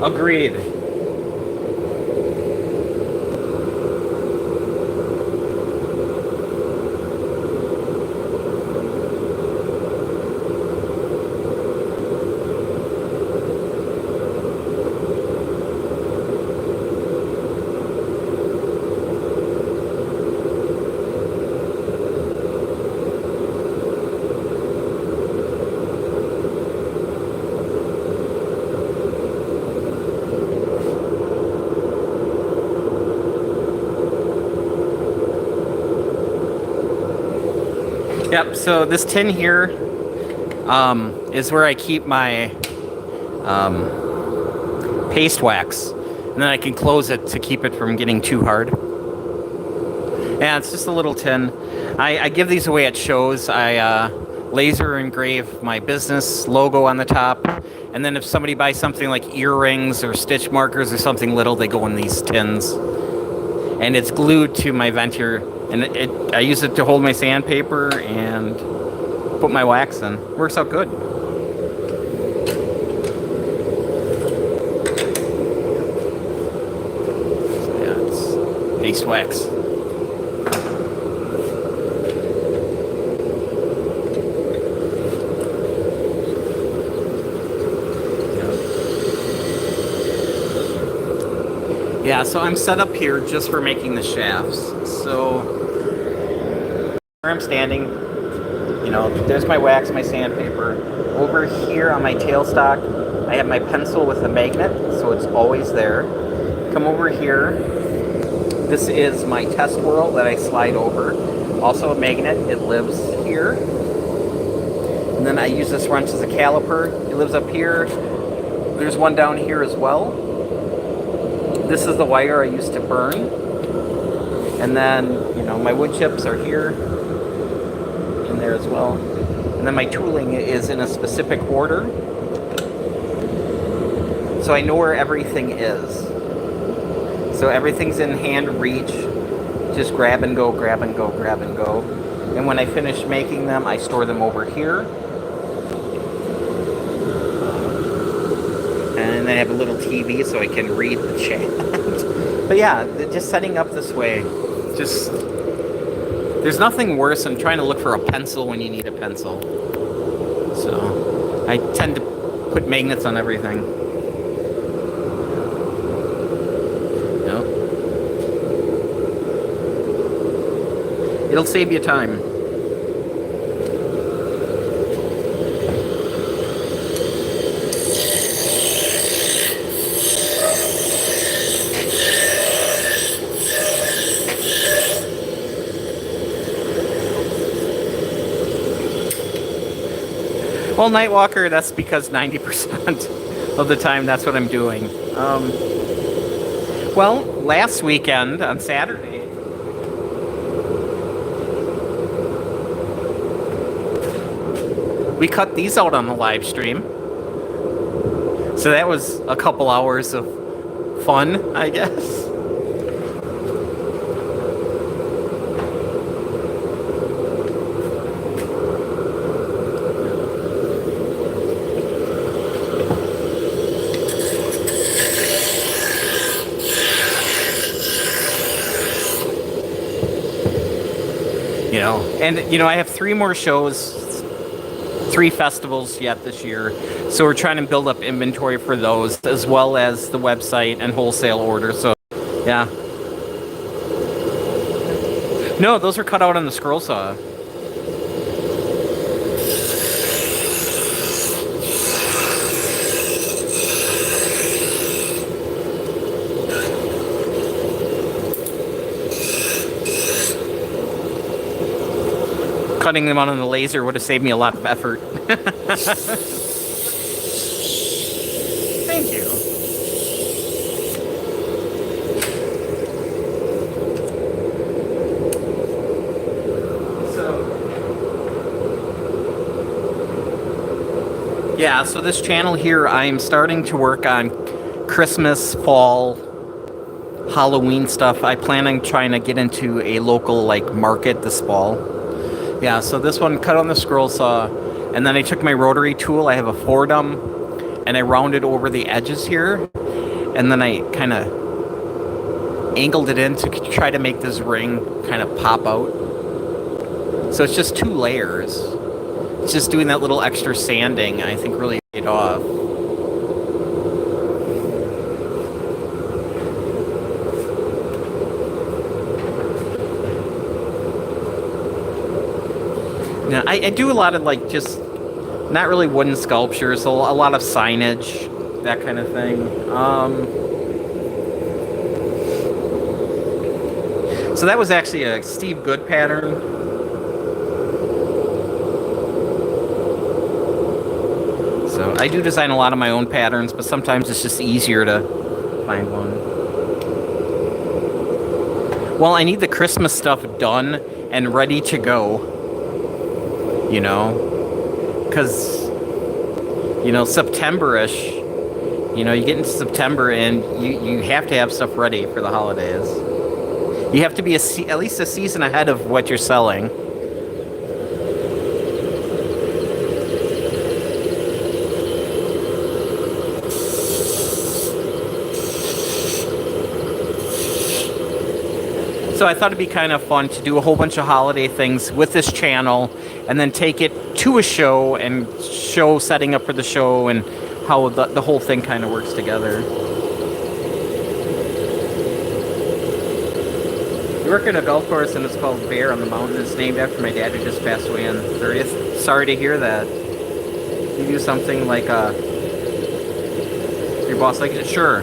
Agreed. Yep, so this tin here is where I keep my paste wax. And then I can close it to keep it from getting too hard. Yeah, it's just a little tin. I give these away at shows. I laser engrave my business logo on the top. And then if somebody buys something like earrings or stitch markers or something little, they go in these tins. And it's glued to my vent here. And I use it to hold my sandpaper and put my wax in. Works out good. Yeah, it's paste wax. Yeah, so I'm set up here just for making the shafts. So where I'm standing, you know, there's my wax, my sandpaper. Over here on my tailstock, I have my pencil with a magnet, so it's always there. Come over here. This is my test whirl that I slide over. Also a magnet, it lives here. And then I use this wrench as a caliper. It lives up here. There's one down here as well. This is the wire I used to burn. And then, you know, my wood chips are here, in there as well. And then my tooling is in a specific order. So I know where everything is. So everything's in hand reach. Just grab and go, grab and go, grab and go. And when I finish making them, I store them over here. And I have a little TV so I can read the chat. But yeah, just setting up this way, just, there's nothing worse than trying to look for a pencil when you need a pencil. So I tend to put magnets on everything. Yep. It'll save you time. Well, Nightwalker, that's because 90% of the time that's what I'm doing. Well, last weekend on Saturday, we cut these out on the live stream. So that was a couple hours of fun, I guess. know. And, you know, I have 3 more shows, 3 festivals yet this year. So we're trying to build up inventory for those, as well as the website and wholesale orders. So, yeah. No, those are cut out on the scroll saw. Cutting them out on the laser would have saved me a lot of effort. Thank you. Yeah, so this channel here, I'm starting to work on Christmas, fall, Halloween stuff. I plan on trying to get into a local, like, market this fall. Yeah, so this one cut on the scroll saw, and then I took my rotary tool. I have a Fordham, and I rounded over the edges here, and then I kind of angled it in to try to make this ring kind of pop out. So it's just 2 layers. It's just doing that little extra sanding, I think, really paid off. Yeah, I do a lot of, like, just not really wooden sculptures, a lot of signage, that kind of thing. So that was actually a Steve Good pattern. So I do design a lot of my own patterns, but sometimes it's just easier to find one. Well, I need the Christmas stuff done and ready to go, you know, because, you know, September-ish, you know, you get into September and you have to have stuff ready for the holidays. You have to be at least a season ahead of what you're selling. So I thought it'd be kind of fun to do a whole bunch of holiday things with this channel and then take it to a show and show setting up for the show and how the whole thing kind of works together. We work at a golf course and it's called Bear on the Mountain. It's named after my dad who just passed away on the 30th. Sorry to hear that. You do something like your boss like it? Sure.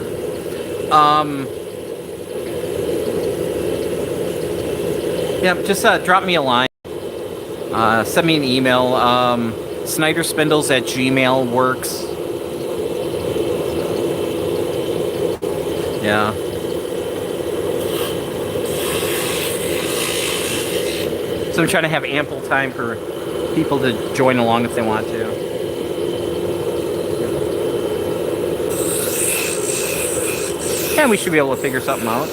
Yeah, just drop me a line. Send me an email. SnyderSpindles@gmail works. Yeah. So I'm trying to have ample time for people to join along if they want to. And we should be able to figure something out.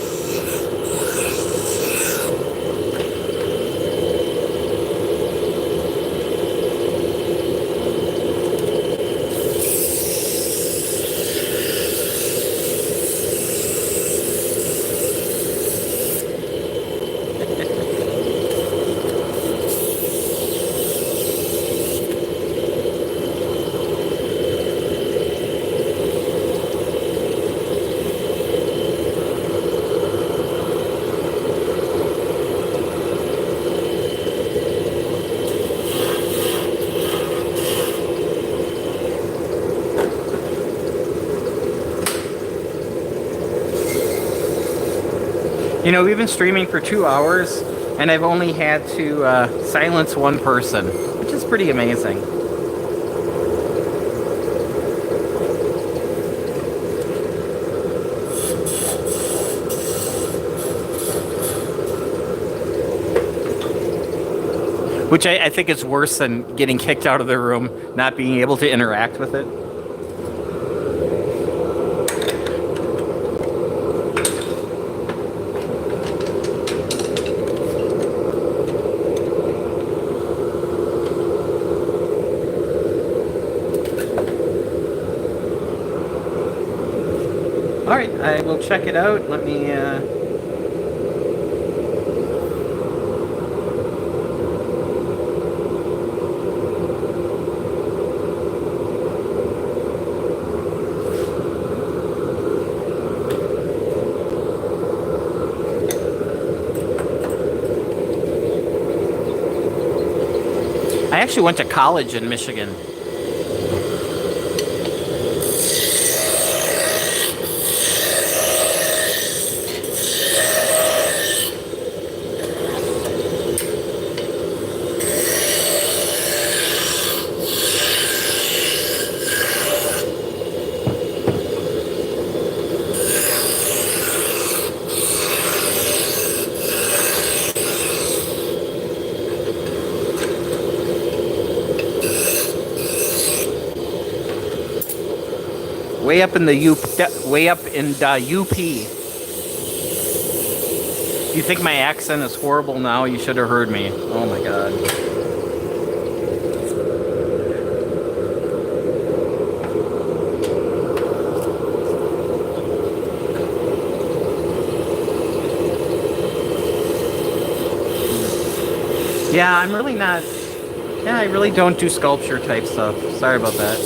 You know, we've been streaming for 2 hours, and I've only had to silence 1 person, which is pretty amazing. Which I think is worse than getting kicked out of the room, not being able to interact with it. Alright, I will check it out. Let me, I actually went to college in Michigan. Way up in the way up in the UP. If you think my accent is horrible now, you should have heard me. Oh my god. Yeah, I'm really not. Yeah, I really don't do sculpture type stuff. Sorry about that.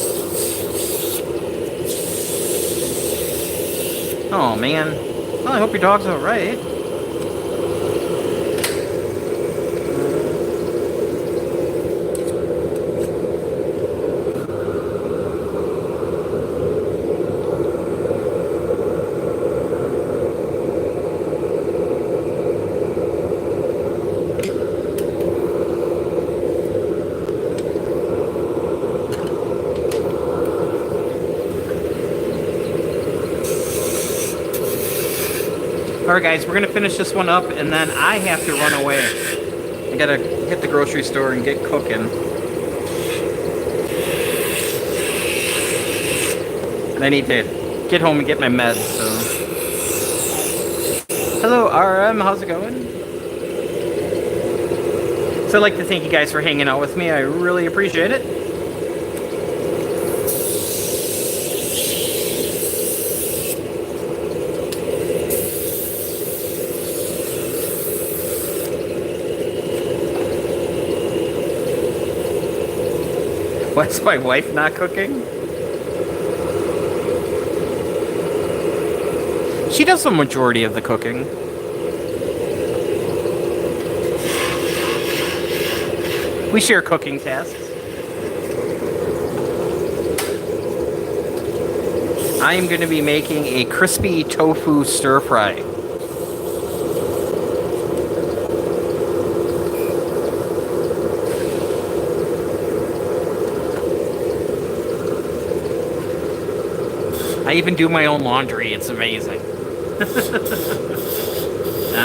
Oh man. Well, I hope your dog's alright. Alright guys, we're gonna finish this one up and then I have to run away. I gotta hit the grocery store and get cooking. And I need to get home and get my meds, so. Hello RM, how's it going? So I'd like to thank you guys for hanging out with me. I really appreciate it. Why's my wife not cooking? She does the majority of the cooking. We share cooking tasks. I am going to be making a crispy tofu stir fry. I even do my own laundry. It's amazing.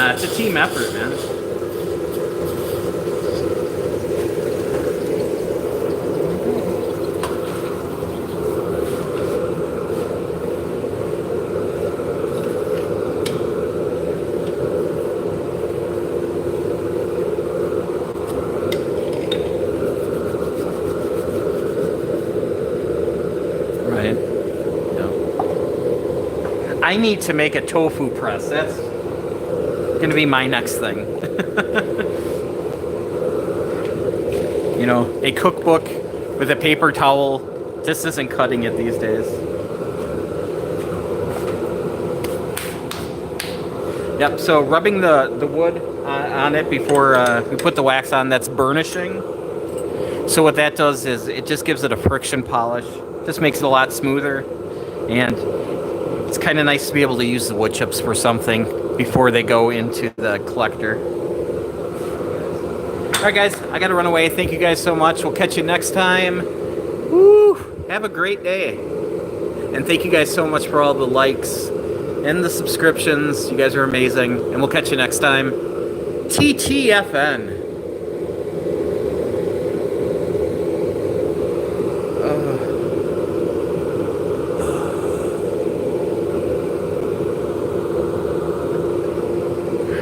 It's a team effort, man. I need to make a tofu press. That's gonna be my next thing. You know, a cookbook with a paper towel. This isn't cutting it these days. Yep, so rubbing the wood on it before we put the wax on, that's burnishing. So what that does is it just gives it a friction polish. Just makes it a lot smoother. And it's kind of nice to be able to use the wood chips for something before they go into the collector. Alright guys, I gotta run away. Thank you guys so much. We'll catch you next time. Woo! Have a great day. And thank you guys so much for all the likes and the subscriptions. You guys are amazing. And we'll catch you next time. TTFN.